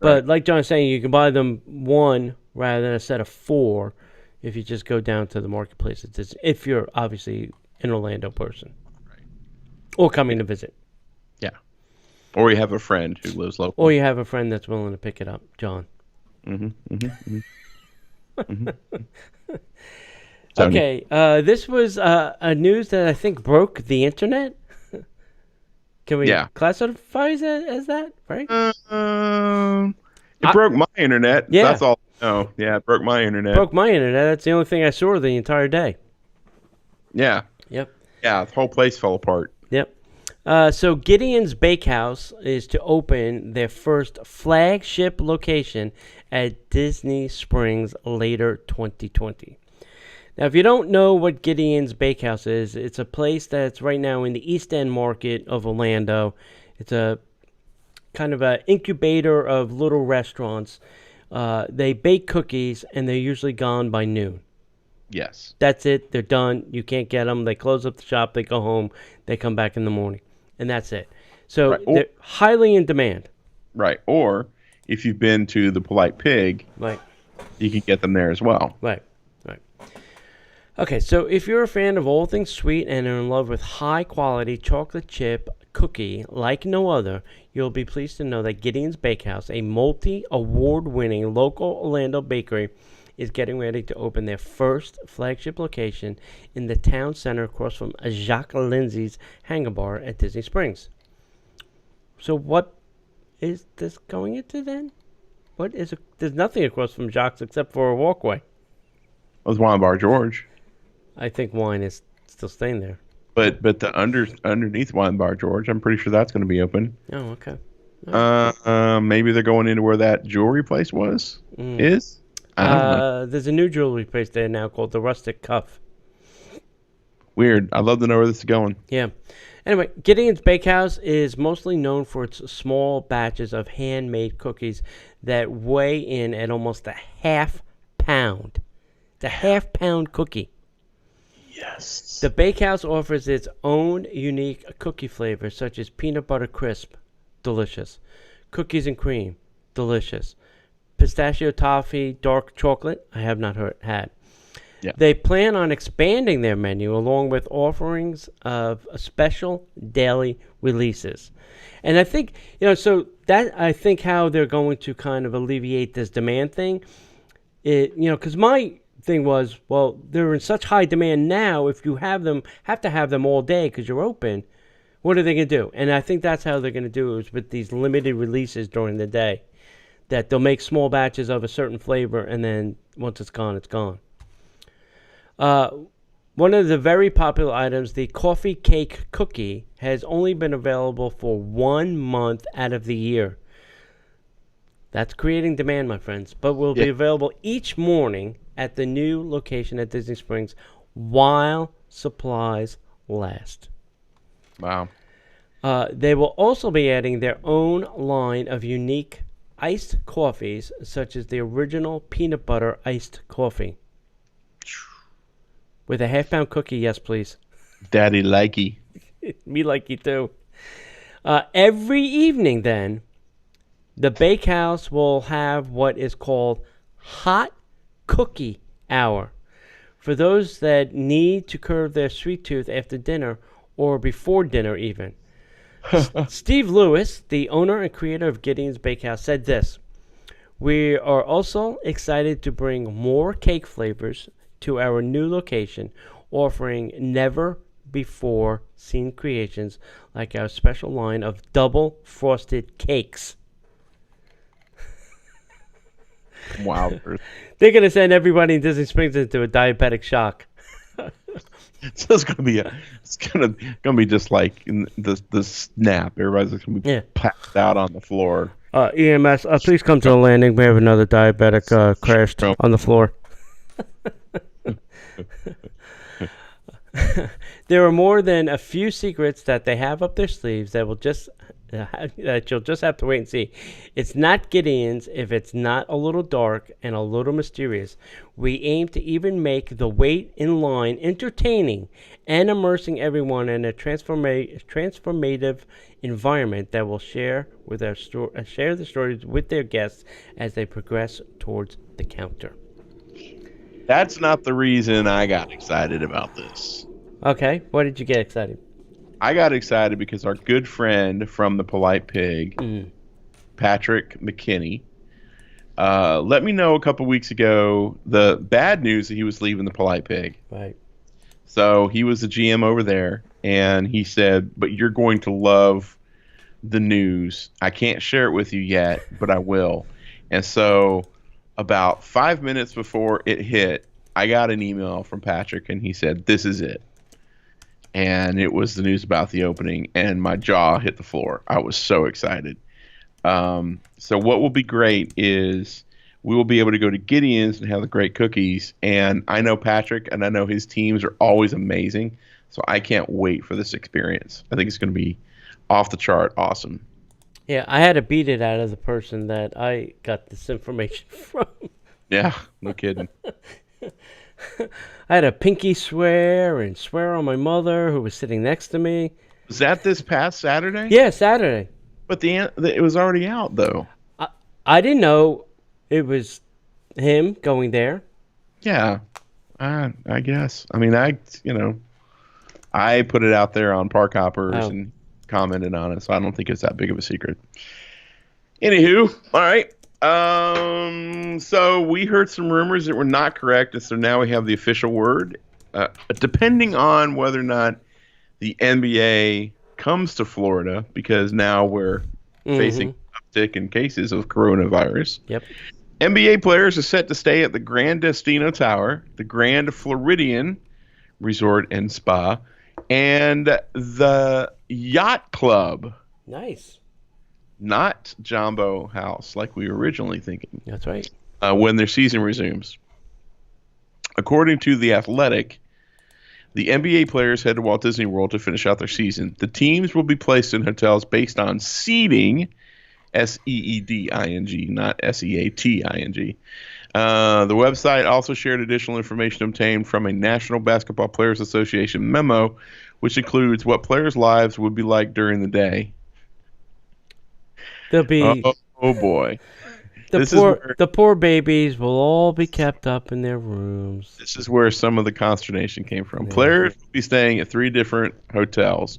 But like John's saying, you can buy them one rather than a set of 4 if you just go down to the marketplace. If you're obviously an Orlando person. Right. Or coming to visit. Yeah. Or you have a friend who lives local. Or you have a friend that's willing to pick it up, John. Okay, this was a news that I think broke the internet. Can we classify it as that, right? It broke my internet. Yeah. That's all. Oh, yeah, it broke my internet. Broke my internet. That's the only thing I saw the entire day. Yeah. Yep. Yeah, the whole place fell apart. Yep. So Gideon's Bakehouse is to open their first flagship location at Disney Springs later 2020. Now, if you don't know what Gideon's Bakehouse is, it's a place that's right now in the East End market of Orlando. It's a kind of an incubator of little restaurants. They bake cookies, and they're usually gone by noon. Yes. That's it. They're done. You can't get them. They close up the shop. They go home. They come back in the morning. And that's it. So they're highly in demand. Right. Or if you've been to the Polite Pig, right, you can get them there as well. Right. Okay, so if you're a fan of all things sweet and are in love with high-quality chocolate chip cookie like no other, you'll be pleased to know that Gideon's Bakehouse, a multi-award-winning local Orlando bakery, is getting ready to open their first flagship location in the town center across from Jacques Lindsay's Hangar Bar at Disney Springs. So what is this going into then? What is it? There's nothing across from Jacques except for a walkway. It was Wine Bar George. I think wine is still staying there. But the underneath Wine Bar George, I'm pretty sure that's going to be open. Oh, okay. Maybe they're going into where that jewelry place is. I don't know. There's a new jewelry place there now called the Rustic Cuff. Weird. I'd love to know where this is going. Yeah. Anyway, Gideon's Bakehouse is mostly known for its small batches of handmade cookies that weigh in at almost a half pound. It's a half-pound cookie. Yes. The bakehouse offers its own unique cookie flavors, such as peanut butter crisp, delicious. Cookies and cream, delicious. Pistachio toffee, dark chocolate, I have not had. Yeah. They plan on expanding their menu along with offerings of special daily releases. And I think, so that I think how they're going to kind of alleviate this demand thing, because my thing was, well, they're in such high demand now. If you have to have them all day because you're open, what are they going to do? And I think that's how they're going to do it, is with these limited releases during the day, that they'll make small batches of a certain flavor, and then once it's gone, it's gone. One of the very popular items, the coffee cake cookie, has only been available for 1 month out of the year. That's creating demand, my friends, but will be available each morning at the new location at Disney Springs while supplies last. Wow. They will also be adding their own line of unique iced coffees, such as the original peanut butter iced coffee. With a half-pound cookie, yes, please. Daddy likey. Me likey, too. Every evening, then, the bakehouse will have what is called hot cookie hour for those that need to curb their sweet tooth after dinner or before dinner even. Steve Lewis, the owner and creator of Gideon's Bakehouse, said this: "We are also excited to bring more cake flavors to our new location, offering never before seen creations like our special line of double frosted cakes." Wow. They're going to send everybody in Disney Springs into a diabetic shock. So it's gonna be just like in the snap. Everybody's gonna be passed out on the floor. EMS, please come to the landing. We have another diabetic crashed on the floor. There are more than a few secrets that they have up their sleeves that will just that you'll just have to wait and see. It's not Gideon's if it's not a little dark and a little mysterious. We aim to even make the wait in line entertaining and immersing everyone in a transformative environment that will share the stories with their guests as they progress towards the counter. That's not the reason I got excited about this. Okay, why did you get excited? I got excited because our good friend from the Polite Pig, Patrick McKinney, let me know a couple weeks ago the bad news that he was leaving the Polite Pig. Right. So he was the GM over there, and he said, but you're going to love the news. I can't share it with you yet, but I will. And so about 5 minutes before it hit, I got an email from Patrick, and he said, this is it. And it was the news about the opening, and my jaw hit the floor. I was so excited. So what will be great is we will be able to go to Gideon's and have the great cookies. And I know Patrick, and I know his teams are always amazing. So I can't wait for this experience. I think it's going to be off the chart awesome. Yeah, I had to beat it out of the person that I got this information from. Yeah, no kidding. I had a pinky swear and swear on my mother who was sitting next to me. Was that this past Saturday? Yeah, Saturday. But it was already out, though. I didn't know it was him going there. Yeah, I guess. I mean, I put it out there on Parkhoppers and commented on it, so I don't think it's that big of a secret. Anywho, all right. So we heard some rumors that were not correct, and so now we have the official word. Depending on whether or not the NBA comes to Florida, because now we're facing uptick in cases of coronavirus. Yep. NBA players are set to stay at the Grand Destino Tower, the Grand Floridian Resort and Spa, and the Yacht Club. Nice. Not Jumbo House like we were originally thinking. That's right. When their season resumes. According to The Athletic, the NBA players head to Walt Disney World to finish out their season. The teams will be placed in hotels based on seeding, SEEDING, not SEATING. The website also shared additional information obtained from a National Basketball Players Association memo, which includes what players' lives would be like during the day. There'll be oh boy. The poor babies will all be kept up in their rooms. This is where some of the consternation came from. Yeah. Players will be staying at 3 different hotels.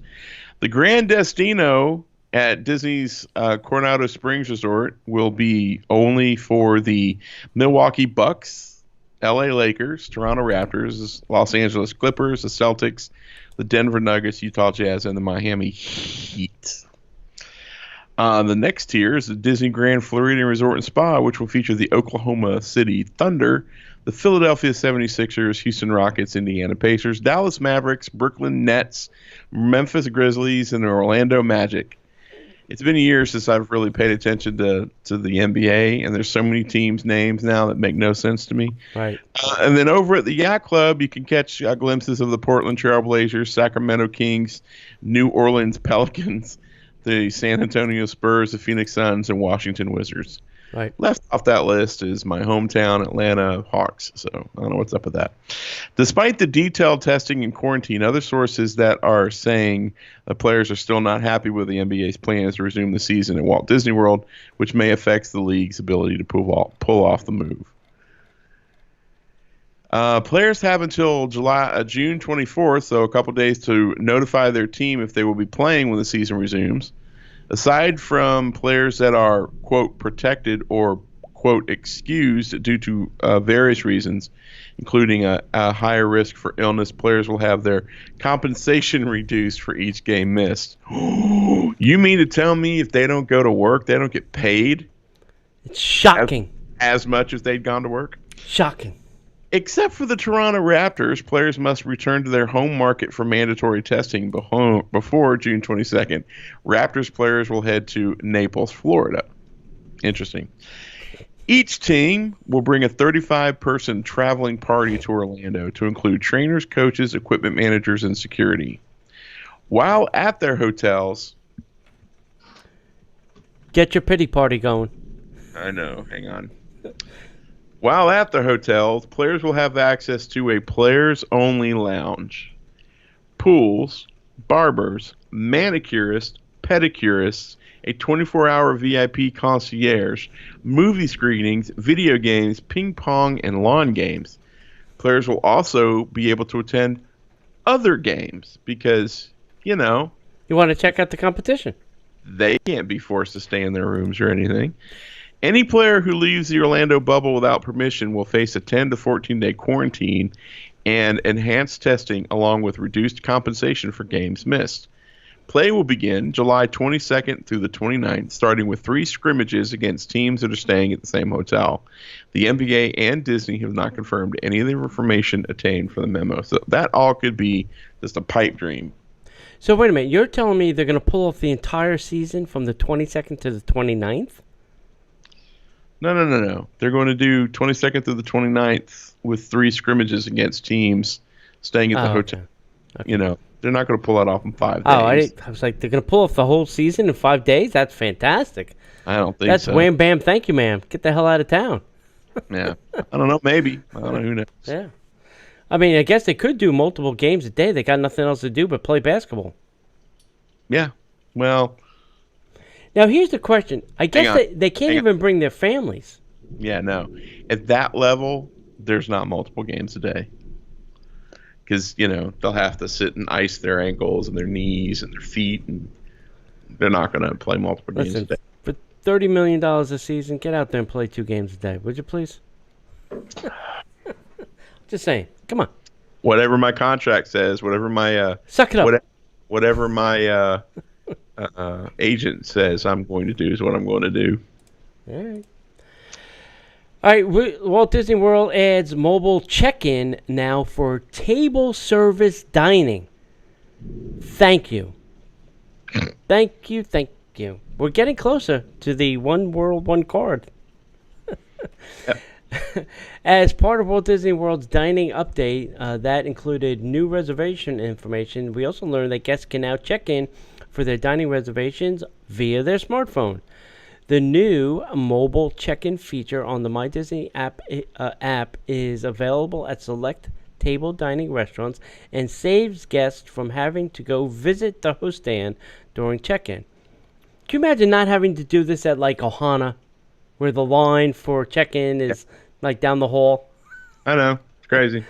The Grand Destino at Disney's Coronado Springs Resort will be only for the Milwaukee Bucks, LA Lakers, Toronto Raptors, Los Angeles Clippers, the Celtics, the Denver Nuggets, Utah Jazz, and the Miami Heat. The next tier is the Disney Grand Floridian Resort and Spa, which will feature the Oklahoma City Thunder, the Philadelphia 76ers, Houston Rockets, Indiana Pacers, Dallas Mavericks, Brooklyn Nets, Memphis Grizzlies, and the Orlando Magic. It's been years since I've really paid attention to the NBA, and there's so many teams' names now that make no sense to me. Right. And then over at the Yacht Club, you can catch glimpses of the Portland Trail Blazers, Sacramento Kings, New Orleans Pelicans, the San Antonio Spurs, the Phoenix Suns, and Washington Wizards. Right. Left off that list is my hometown Atlanta Hawks, so I don't know what's up with that. Despite the detailed testing and quarantine, other sources that are saying the players are still not happy with the NBA's plans to resume the season at Walt Disney World, which may affect the league's ability to pull off the move. Players have until June 24th, so a couple days, to notify their team if they will be playing when the season resumes. Aside from players that are, quote, protected or, quote, excused due to various reasons, including a higher risk for illness, players will have their compensation reduced for each game missed. You mean to tell me if they don't go to work, they don't get paid? It's shocking. As much as they'd gone to work? Shocking. Except for the Toronto Raptors, players must return to their home market for mandatory testing before June 22nd. Raptors players will head to Naples, Florida. Interesting. Each team will bring a 35-person traveling party to Orlando to include trainers, coaches, equipment managers, and security. While at their hotels, Get your pity party going. I know. Hang on. While at the hotels, players will have access to a players-only lounge, pools, barbers, manicurists, pedicurists, a 24-hour VIP concierge, movie screenings, video games, ping pong, and lawn games. Players will also be able to attend other games because, You want to check out the competition. they can't be forced to stay in their rooms or anything. Any player who leaves the Orlando bubble without permission will face a 10 to 14-day quarantine and enhanced testing along with reduced compensation for games missed. Play will begin July 22nd through the 29th, starting with 3 scrimmages against teams that are staying at the same hotel. The NBA and Disney have not confirmed any of the information attained from the memo, so that all could be just a pipe dream. So wait a minute. You're telling me they're going to pull off the entire season from the 22nd to the 29th? No. They're going to do 22nd through the 29th with 3 scrimmages against teams staying at the hotel. Okay. They're not going to pull that off in 5 days. Oh, I was like, they're going to pull off the whole season in 5 days? That's fantastic. I don't think That's so. wham, bam, thank you, ma'am. Get the hell out of town. Yeah. I don't know. Maybe. I don't know. Who knows? Yeah. I mean, I guess they could do multiple games a day. They got nothing else to do but play basketball. Yeah. Well, Now, here's the question. I guess on. they can't Hang on. even bring their families. yeah, no. At that level, there's not multiple games a day. Because, they'll have to sit and ice their ankles and their knees and their feet, and they're not going to play multiple games a Listen, day. for $30 million a season, get out there and play 2 games a day. Would you please? Just saying. Come on. Whatever my contract says, whatever my Suck it up. whatever my agent says I'm going to do is what I'm going to do. All right. All right, Walt Disney World adds mobile check-in now for table service dining. Thank you. Thank you. We're getting closer to the one world, one card. Yep. As part of Walt Disney World's dining update, that included new reservation information. We also learned that guests can now check in for their dining reservations via their smartphone. The new mobile check-in feature on the My Disney app is available at select table dining restaurants and saves guests from having to go visit the host stand during check-in. Can you imagine not having to do this at like Ohana, where the line for check-in is like down the hall? I know. It's crazy.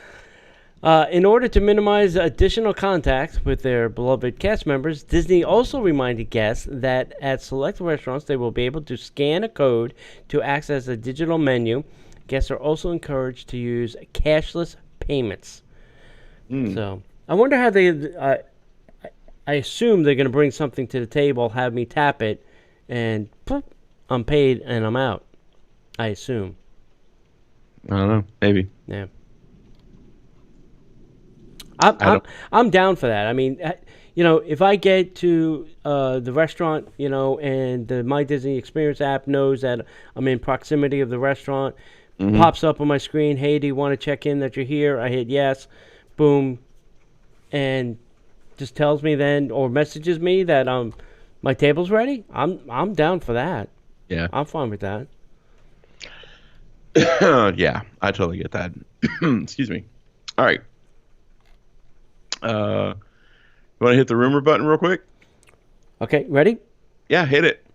In order to minimize additional contact with their beloved cast members, Disney also reminded guests that at select restaurants they will be able to scan a code to access a digital menu. Guests are also encouraged to use cashless payments. So I wonder how they... I assume they're going to bring something to the table, have me tap it, and poof, I'm paid and I'm out. I assume. I don't know. Maybe. Yeah. I'm down for that. I mean, if I get to the restaurant, and the My Disney Experience app knows that I'm in proximity of the restaurant, pops up on my screen, hey, do you want to check in that you're here? I hit yes, boom, and just tells me then, or messages me that my table's ready. I'm down for that. Yeah. I'm fine with that. Yeah, I totally get that. Excuse me. All right. You want to hit the rumor button real quick? Okay, ready? Yeah, hit it.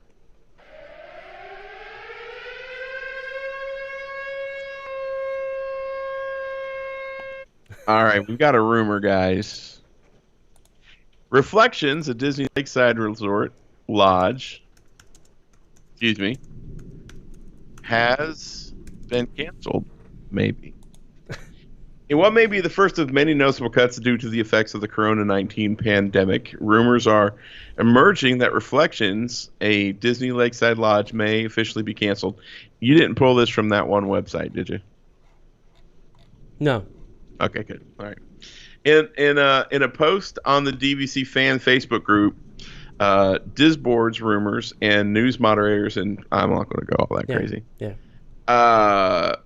All right, we've got a rumor, guys. Reflections at Disney Lakeside Resort Lodge, has been canceled, maybe. In what may be the first of many noticeable cuts due to the effects of the Corona-19 pandemic, rumors are emerging that Reflections, a Disney Lakeside Lodge, may officially be canceled. You didn't pull this from that one website, did you? No. Okay, good. All right. In a post on the DVC fan Facebook group, Disboards rumors and news moderators, and I'm not going to go all that crazy. Yeah.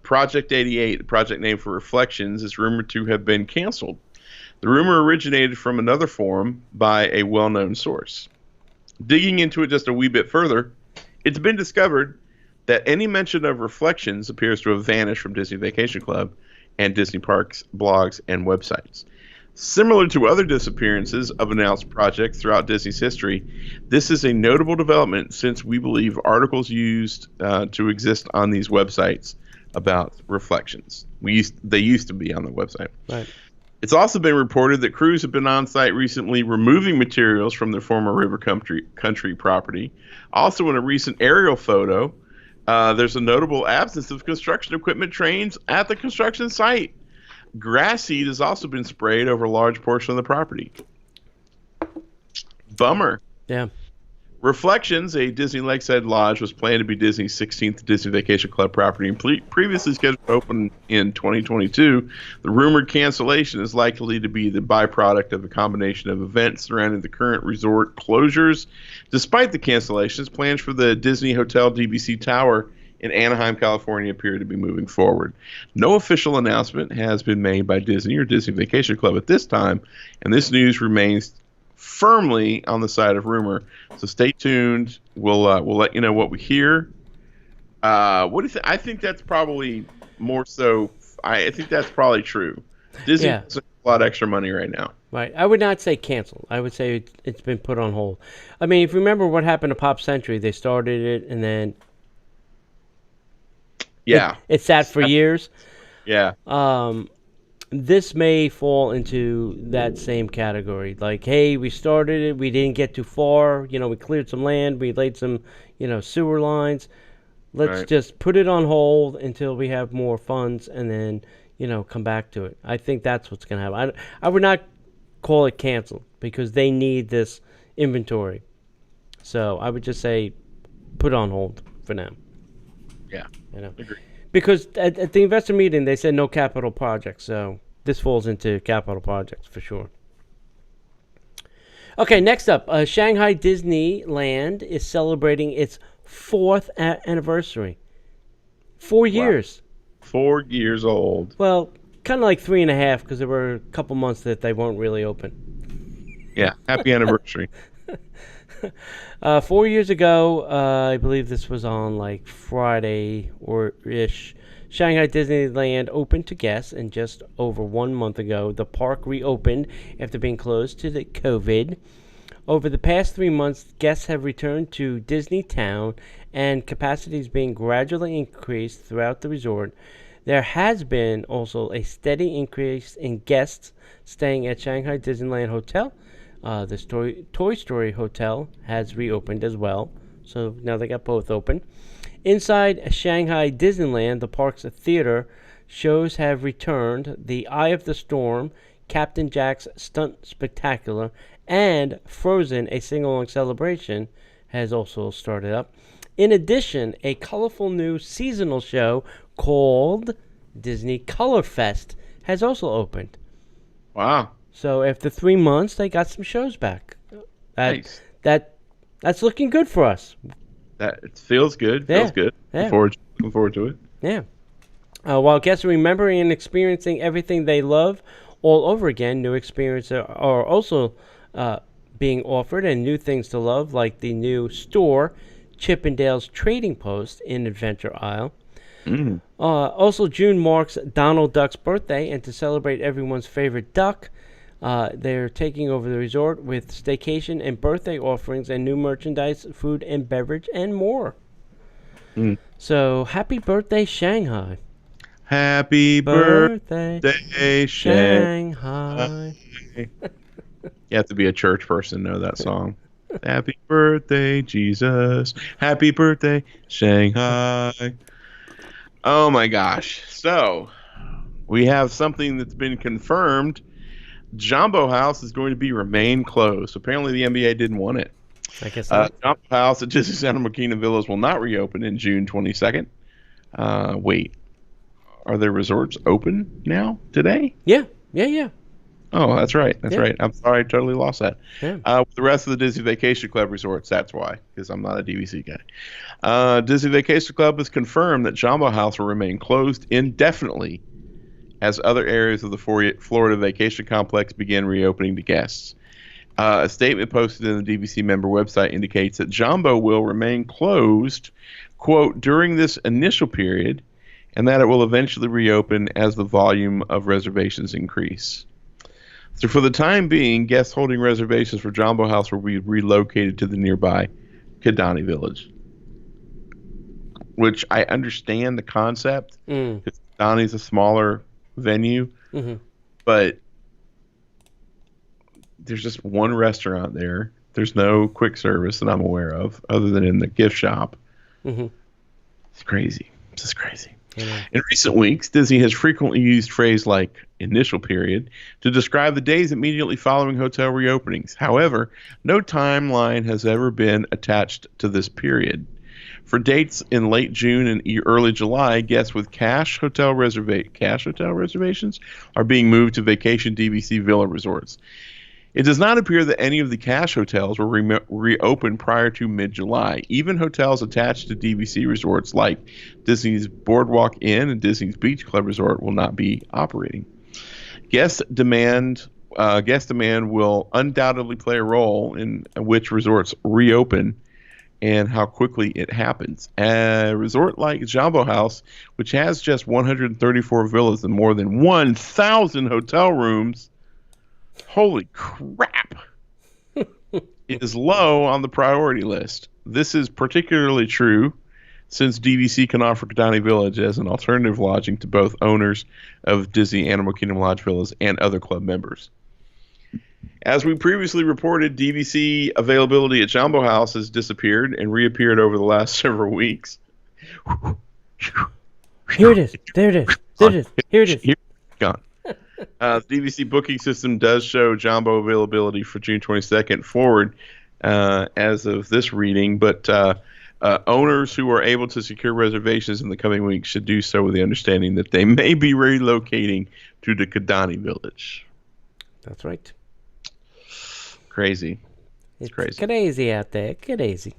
Project 88, the project name for Reflections, is rumored to have been canceled. The rumor originated from another forum by a well-known source. Digging into it just a wee bit further, It's been discovered that any mention of Reflections appears to have vanished from Disney Vacation Club and Disney Parks blogs and websites. Similar to other disappearances of announced projects throughout Disney's history, this is a notable development since we believe articles used to exist on these websites about Reflections. They used to be on the website. Right. It's also been reported that crews have been on site recently removing materials from their former River Country property. Also, in a recent aerial photo, there's a notable absence of construction equipment trains at the construction site. Grass seed has also been sprayed over a large portion of the property. Bummer. Yeah. Reflections, a Disney Lakeside lodge, was planned to be Disney's 16th Disney Vacation Club property and previously scheduled to open in 2022. The rumored cancellation is likely to be the byproduct of a combination of events surrounding the current resort closures. Despite the cancellations, plans for the Disney Hotel DVC Tower in Anaheim, California appear to be moving forward. No official announcement has been made by Disney or Disney Vacation Club at this time, and this news remains firmly on the side of rumor. So stay tuned. We'll let you know what we hear. What do you think? I think that's probably more so. I think that's probably true. Disney has a lot of extra money right now. Right. I would not say canceled. I would say it's been put on hold. I mean, if you remember what happened to Pop Century, they started it and then it sat for years. Yeah. This may fall into that same category. Like, hey, we started it, we didn't get too far. We cleared some land, we laid some, sewer lines. Let's just put it on hold until we have more funds, and then, come back to it. I think that's what's going to happen. I would not call it canceled because they need this inventory. So I would just say put on hold for now. Yeah. Agree. Because at the investor meeting, they said no capital projects, so this falls into capital projects for sure. Okay, next up, Shanghai Disneyland is celebrating its 4th anniversary. 4 years. 4 years old. Well, kind of like 3.5 because there were a couple months that they weren't really open. Yeah, happy anniversary. 4 years ago, I believe this was on like Friday or ish, Shanghai Disneyland opened to guests, and just over 1 month ago, the park reopened after being closed to the COVID. Over the past 3 months, guests have returned to Disney Town, and capacity is being gradually increased throughout the resort. There has been also a steady increase in guests staying at Shanghai Disneyland Hotel. The Toy Story Hotel has reopened as well, so now they got both open. Inside Shanghai Disneyland, the park's theater shows have returned. The Eye of the Storm, Captain Jack's Stunt Spectacular, and Frozen, a sing-along celebration, has also started up. In addition, a colorful new seasonal show called Disney Color Fest has also opened. Wow. So after 3 months, they got some shows back. Nice. That's looking good for us. That it feels good. Yeah. Feels good. Yeah. Looking forward to it. Yeah. While guests are remembering and experiencing everything they love all over again, new experiences are also being offered, and new things to love, like the new store, Chippendale's Trading Post in Adventure Isle. Also, June marks Donald Duck's birthday, and to celebrate everyone's favorite duck, they're taking over the resort with staycation and birthday offerings and new merchandise, food and beverage, and more. So, happy birthday, Shanghai. Happy birthday, Shanghai. You have to be a church person to know that song. Happy birthday, Jesus. Happy birthday, Shanghai. Oh, my gosh. So, we have something that's been confirmed. Jumbo House is going to remain closed. Apparently, the NBA didn't want it. I guess so. Jumbo House at Disneyland Marquina Villas will not reopen in June 22nd. Wait. Are their resorts open now, today? Yeah. Oh, that's right. That's Yeah. right. I'm sorry. I totally lost that. Yeah. The rest of the Disney Vacation Club resorts, that's why, because I'm not a DVC guy. Disney Vacation Club has confirmed that Jumbo House will remain closed indefinitely as other areas of the Florida Vacation Complex begin reopening to guests. A statement posted in the DVC member website indicates that Jumbo will remain closed, quote, during this initial period, and that it will eventually reopen as the volume of reservations increase. So for the time being, guests holding reservations for Jumbo House will be relocated to the nearby Kidani Village, which I understand the concept. Kidani is a smaller venue, but there's just one restaurant there. There's no quick service that I'm aware of other than in the gift shop. It's crazy. It's just crazy. In recent weeks, Disney has frequently used phrase like initial period to describe the days immediately following hotel reopenings. However, no timeline has ever been attached to this period. For dates in late June and early July, guests with cash hotel reservations are being moved to Vacation DVC Villa resorts. It does not appear that any of the cash hotels will reopen prior to mid-July. Even hotels attached to DVC resorts like Disney's Boardwalk Inn and Disney's Beach Club Resort will not be operating. Guest demand will undoubtedly play a role in which resorts reopen and how quickly it happens. A resort like Jumbo House, which has just 134 villas and more than 1,000 hotel rooms, holy crap, it is low on the priority list. This is particularly true since DVC can offer Kidani Village as an alternative lodging to both owners of Disney Animal Kingdom Lodge villas and other club members. As we previously reported, DVC availability at Jumbo House has disappeared and reappeared over the last several weeks. Here it is. There it is. There it is. Here it is. Gone. The DVC booking system does show Jumbo availability for June 22nd forward as of this reading, but owners who are able to secure reservations in the coming weeks should do so with the understanding that they may be relocating to the Kidani Village. That's right. Crazy. It's crazy. Crazy out there. Crazy.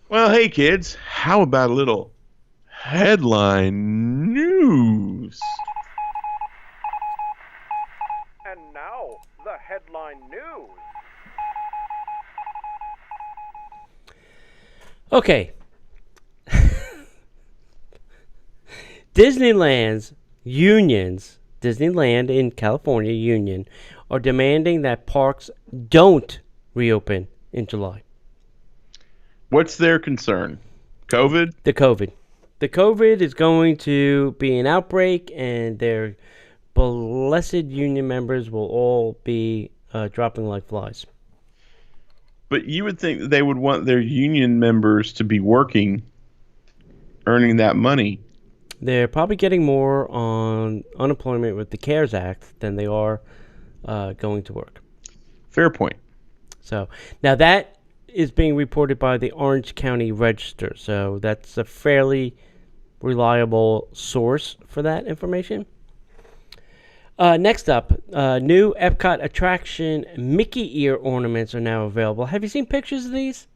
Well, hey, kids, how about a little headline news? And now, the headline news. Okay. Disneyland's unions, Disneyland in California union, are demanding that parks don't reopen in July. What's their concern? COVID? The COVID. The COVID is going to be an outbreak, and their blessed union members will all be dropping like flies. But you would think that they would want their union members to be working, earning that money. They're probably getting more on unemployment with the CARES Act than they are going to work. Fair point. So now that is being reported by the Orange County Register. So that's a fairly reliable source for that information. Next up, new Epcot attraction Mickey ear ornaments are now available. Have you seen pictures of these?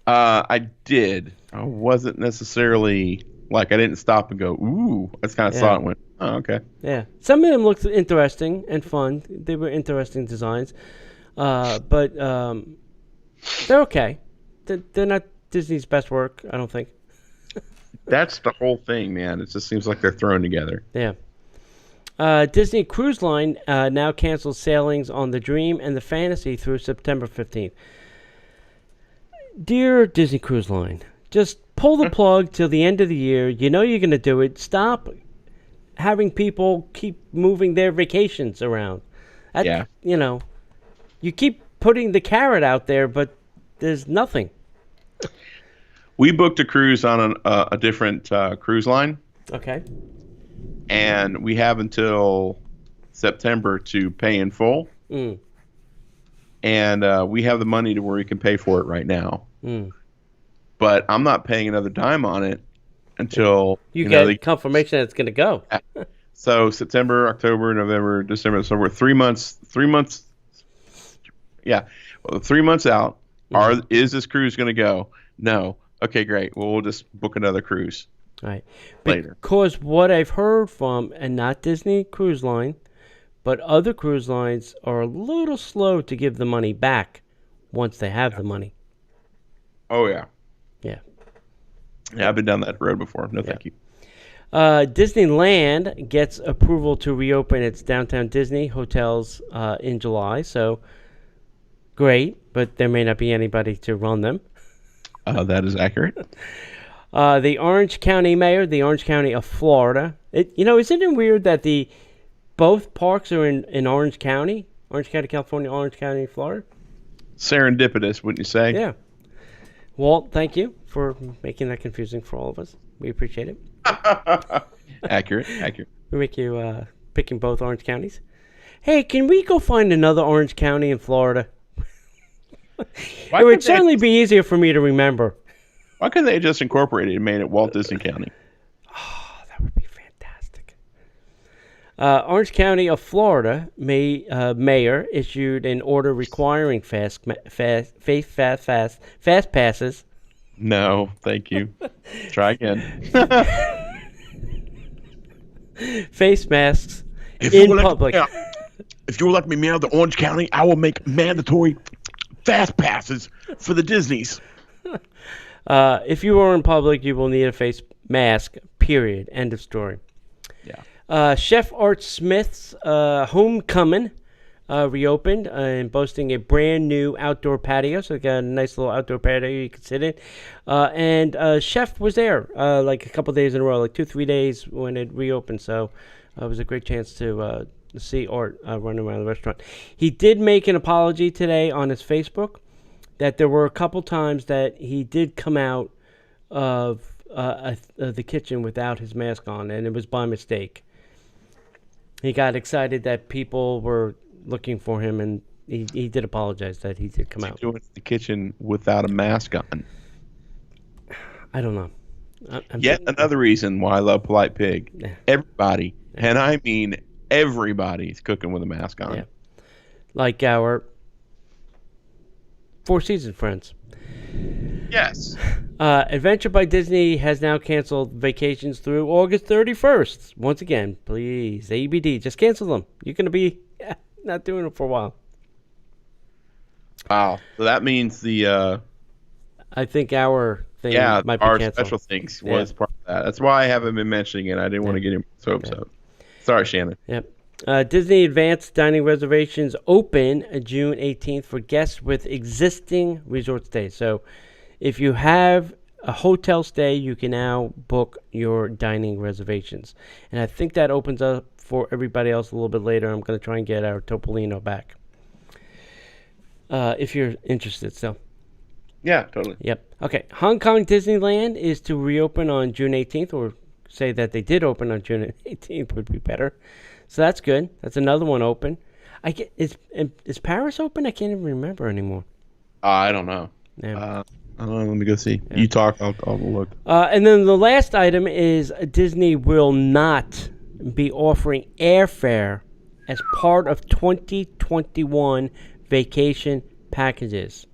I did. I wasn't necessarily, I didn't stop and go, ooh. I just kind of saw it and went, oh, okay. Yeah. Some of them looked interesting and fun. They were interesting designs. But they're okay. They're not Disney's best work, I don't think. That's the whole thing, man. It just seems like they're thrown together. Yeah. Disney Cruise Line now cancels sailings on the Dream and the Fantasy through September 15th. Dear Disney Cruise Line, just pull the plug till the end of the year. You know you're going to do it. Stop having people keep moving their vacations around. You know, you keep putting the carrot out there, but there's nothing. We booked a cruise on a different cruise line. Okay. And we have until September to pay in full. Mm. And we have the money to where we can pay for it right now. Mm. But I'm not paying another dime on it until you get confirmation that it's going to go. So September, October, November, December. So we're 3 months. 3 months. Yeah. Well, 3 months out. Mm. Is this cruise going to go? No. Okay, great. Well, we'll just book another cruise. Right. Later. Because what I've heard from, and not Disney Cruise Line, But other cruise lines are a little slow to give the money back once they have the money. Oh, yeah. Yeah. Yeah, I've been down that road before. No, thank you. Disneyland gets approval to reopen its downtown Disney hotels in July. So, great, but there may not be anybody to run them. That is accurate. The Orange County mayor, the Orange County of Florida. Isn't it weird that both parks are in Orange County? Orange County, California, Orange County, Florida? Serendipitous, wouldn't you say? Yeah. Walt, thank you for making that confusing for all of us. We appreciate it. Accurate. We make you picking both Orange counties. Hey, can we go find another Orange County in Florida? It would certainly be easier for me to remember. Why couldn't they just incorporate it and made it Walt Disney County? Oh, that would be fantastic. Orange County of Florida mayor issued an order requiring fast passes. No, thank you. Try again. Face masks in public. If you would like me mail to Orange County, I will make mandatory fast passes for the Disneys. If you are in public, you will need a face mask, period. End of story. Yeah. Chef Art Smith's Homecoming reopened and boasting a brand new outdoor patio. So, got a nice little outdoor patio you can sit in. And Chef was there like a couple days in a row, like 2-3 days when it reopened. So, it was a great chance to see Art run around the restaurant. He did make an apology today on his Facebook that there were a couple times that he did come out of the kitchen without his mask on, and it was by mistake. He got excited that people were looking for him, and he did apologize that he did come out. Doing the kitchen without a mask on. I don't know. Yet another reason why I love Polite Pig. Everybody, and I mean everybody, is cooking with a mask on. Yeah. Like our Four Seasons friends. Yes. Adventure by Disney has now canceled vacations through August 31st. Once again, please, ABD, just cancel them. You're going to be not doing it for a while. Wow. So that means I think our thing might be our canceled. special things was part of that. That's why I haven't been mentioning it. I didn't want to get him so upset. Sorry, Shannon. Yep. Disney Advanced Dining Reservations open June 18th for guests with existing resort stays. So if you have a hotel stay, you can now book your dining reservations. And I think that opens up for everybody else a little bit later. I'm going to try and get our Topolino back. If you're interested still. Yeah, totally. Yep. Okay. Hong Kong Disneyland is to reopen on June 18th, or say that they did open on June 18th would be better. So that's good. That's another one open. Is Paris open? I can't even remember anymore. I don't know. Yeah. I don't know. Let me go see. Yeah. You talk. I'll look. And then the last item is Disney will not be offering airfare as part of 2021 vacation packages.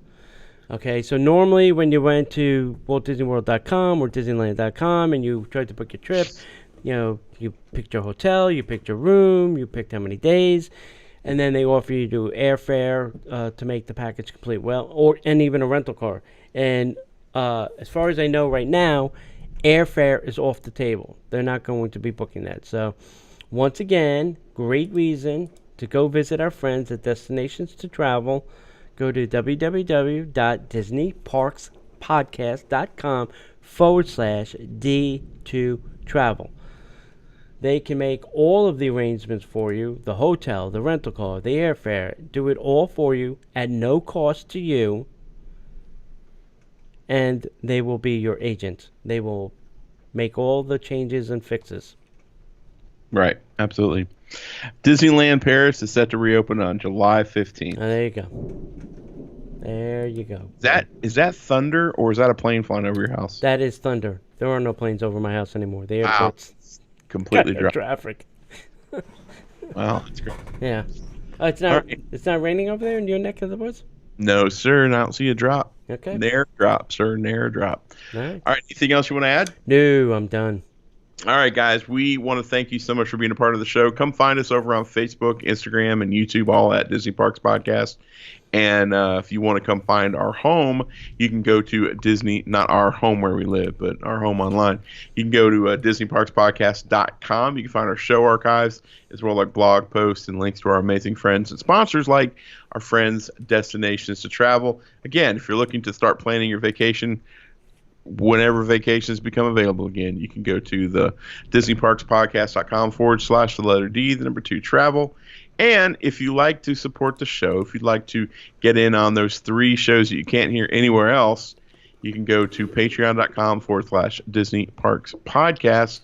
Okay, so normally when you went to WaltDisneyWorld.com or Disneyland.com and you tried to book your trip, you picked your hotel, you picked your room, you picked how many days, and then they offer you to do airfare to make the package complete. And even a rental car. And as far as I know right now, airfare is off the table. They're not going to be booking that. So once again, great reason to go visit our friends at Destinations to Travel. Go to www.disneyparkspodcast.com/D2Travel. They can make all of the arrangements for you, the hotel, the rental car, the airfare, do it all for you at no cost to you, and they will be your agent. They will make all the changes and fixes. Right, absolutely. Disneyland Paris is set to reopen on July 15th. There you go. There you go. Is that thunder, or is that a plane flying over your house? That is thunder. There are no planes over my house anymore. The airport's completely dry. Traffic. Wow, that's great. Yeah. It's not. Right. It's not raining over there in your neck of the woods. No, sir. And I don't see a drop. Okay. Nair drop, sir. Nair drop. All right. All right. Anything else you want to add? No, I'm done. All right, guys, we want to thank you so much for being a part of the show. Come find us over on Facebook, Instagram, and YouTube, all at Disney Parks Podcast. And if you want to come find our home, you can go to Disney, not our home where we live, but our home online. You can go to DisneyParksPodcast.com. You can find our show archives, as well as blog posts and links to our amazing friends and sponsors like our friends Destinations to Travel. Again, if you're looking to start planning your vacation, whenever vacations become available again, you can go to the DisneyParksPodcast.com/the letter D, the number 2 travel. And if you like to support the show, if you'd like to get in on those 3 shows that you can't hear anywhere else, you can go to patreon.com/Disney Parks Podcast.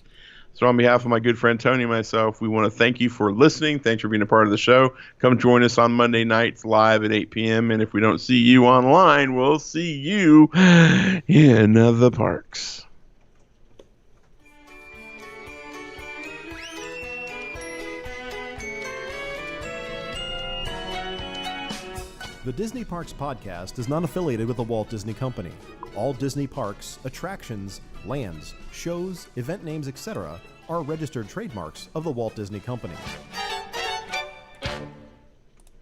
So on behalf of my good friend Tony and myself, we want to thank you for listening. Thanks for being a part of the show. Come join us on Monday nights live at 8 p.m. And if we don't see you online, we'll see you in the parks. The Disney Parks Podcast is not affiliated with the Walt Disney Company. All Disney parks, attractions, lands, shows, event names, etc. are registered trademarks of the Walt Disney Company.